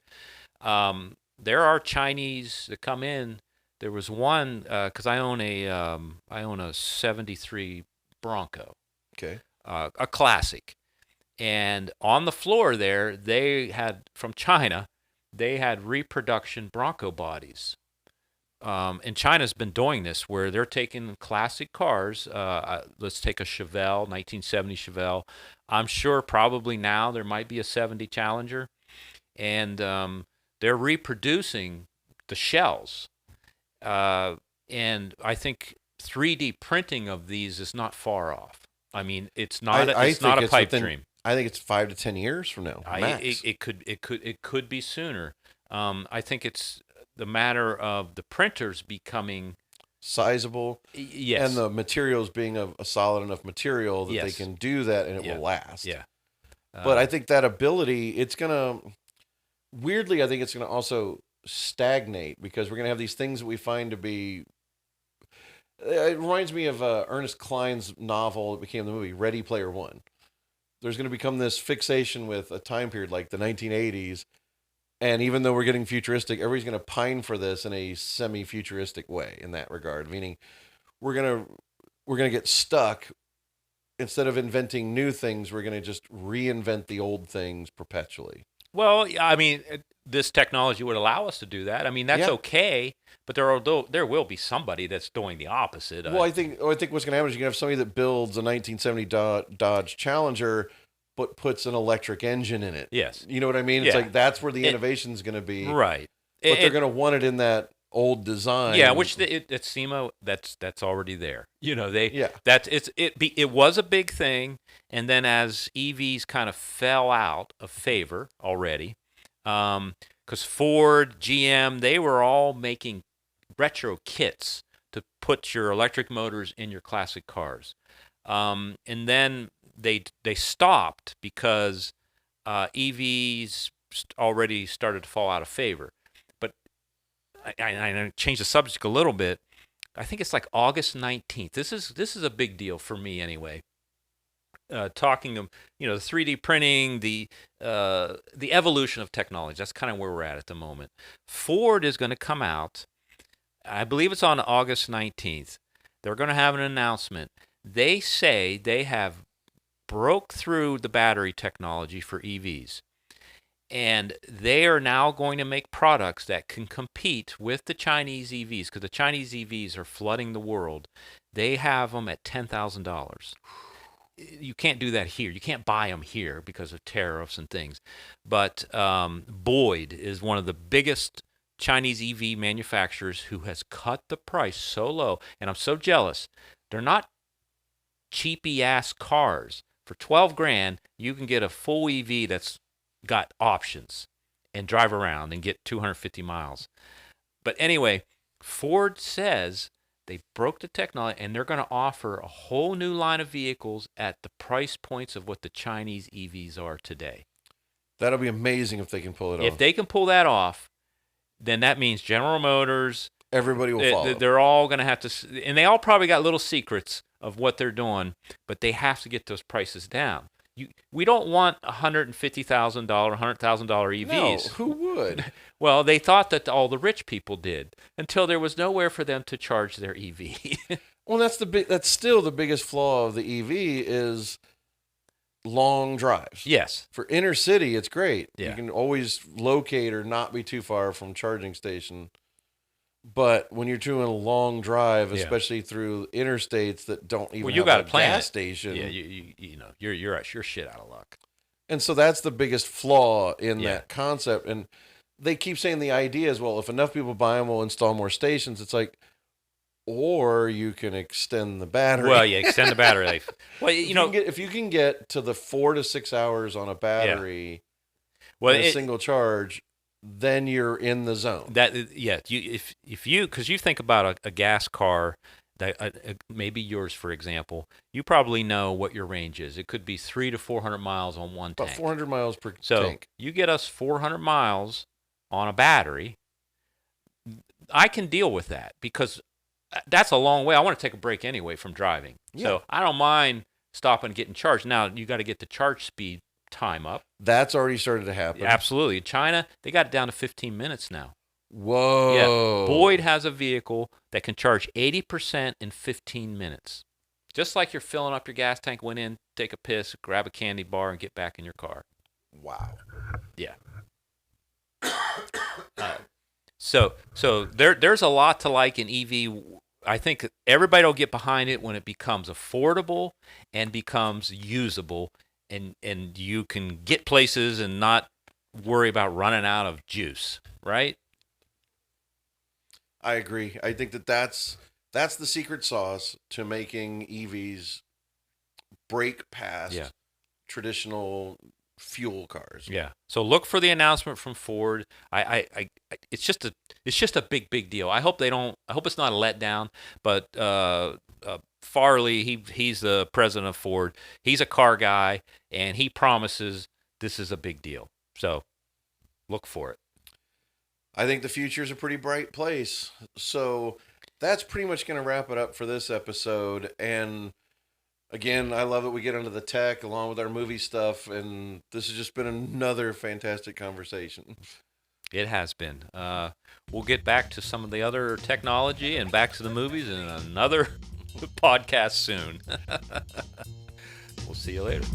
There are Chinese that come in. There was one because I own a '73 Bronco, a classic, and on the floor there they had from China, they had reproduction Bronco bodies. And China's been doing this where they're taking classic cars. Let's take a Chevelle, 1970 Chevelle. I'm sure probably now there might be a 70 Challenger, and they're reproducing the shells. And I think 3D printing of these is not far off. I mean, it's not a pipe dream. I think it's 5 to 10 years from now. Max. It could be sooner. I think it's the matter of the printers becoming sizable, yes, and the materials being a solid enough material that they can do that and it will last. Yeah. But I think that ability, it's gonna weirdly, I think it's gonna also stagnate, because we're gonna have these things that we find to be. It reminds me of Ernest Cline's novel that became the movie Ready Player One. There's going to become this fixation with a time period like the 1980s, and even though we're getting futuristic, everybody's going to pine for this in a semi-futuristic way in that regard. Meaning, we're gonna get stuck. Instead of inventing new things, we're going to just reinvent the old things perpetually. Well, I mean, this technology would allow us to do that. I mean, that's okay, but there will be somebody that's doing the opposite. Well, I think what's going to happen is you're going to have somebody that builds a 1970 Dodge Challenger, but puts an electric engine in it. Yes. You know what I mean? It's like that's where the innovation is going to be. Right. But they're going to want it in that old design. Yeah, which at SEMA, that's already there. You know, it was a big thing, and then as EVs kind of fell out of favor already, because Ford, GM, they were all making retro kits to put your electric motors in your classic cars, and then they stopped because EVs already started to fall out of favor. But I changed the subject a little bit. I think it's like August 19th. This is a big deal for me anyway. Talking of the 3D printing, the evolution of technology. That's kind of where we're at the moment. Ford is going to come out. I believe it's on August 19th. They're going to have an announcement. They say they have broke through the battery technology for EVs. And they are now going to make products that can compete with the Chinese EVs, because the Chinese EVs are flooding the world. They have them at $10,000. You can't do that here. You can't buy them here because of tariffs and things. But Boyd is one of the biggest Chinese EV manufacturers who has cut the price so low. And I'm so jealous. They're not cheapy-ass cars. For $12,000, you can get a full EV that's got options and drive around and get 250 miles. But anyway, Ford says they broke the technology and they're going to offer a whole new line of vehicles at the price points of what the Chinese EVs are today. That'll be amazing if they can pull it off. If they can pull that off, then that means General Motors, everybody will follow. They're all going to have to, and they all probably got little secrets of what they're doing, but they have to get those prices down. We don't want $150,000, $100,000 EVs. No, who would? Well, they thought that all the rich people did until there was nowhere for them to charge their EV. Well, that's still the biggest flaw of the EV is long drives. Yes. For inner city, it's great. Yeah. You can always locate or not be too far from charging station. But when you're doing a long drive, especially through interstates that don't even you have got a to plan gas it. station, Yeah, you know, you're shit out of luck. and so that's the biggest flaw in that concept. And they keep saying the idea is, well, if enough people buy them, we'll install more stations. It's like, or you can extend the battery. Well, yeah, extend the battery life. Well, if you can get to the 4 to 6 hours on a battery, in a single charge, then you're in the zone. If you because you think about a gas car that maybe yours, for example, you probably know what your range is. It could be 300 to 400 miles on one tank. About 400 miles per tank. So you get us 400 miles on a battery, I can deal with that because that's a long way. I want to take a break anyway from driving. Yeah. So I don't mind stopping and getting charged. Now, you got to get the charge speed time up. That's already started to happen. Yeah, absolutely. China, they got it down to 15 minutes now. Whoa. Yeah. Boyd has a vehicle that can charge 80% in 15 minutes. Just like you're filling up your gas tank, went in, take a piss, grab a candy bar, and get back in your car. Wow. Yeah. So there's a lot to like in EV. I think everybody will get behind it when it becomes affordable and becomes usable, and you can get places and not worry about running out of juice, right? I agree. I think that's the secret sauce to making EVs break past traditional fuel cars. Yeah. So look for the announcement from Ford. It's just a big deal. I hope it's not a letdown. But Farley, he's the president of Ford. He's a car guy, and he promises this is a big deal. So look for it. I think the future is a pretty bright place. So that's pretty much going to wrap it up for this episode. And again, I love that we get into the tech along with our movie stuff, and this has just been another fantastic conversation. It has been. We'll get back to some of the other technology and back to the movies in another podcast soon. We'll see you later.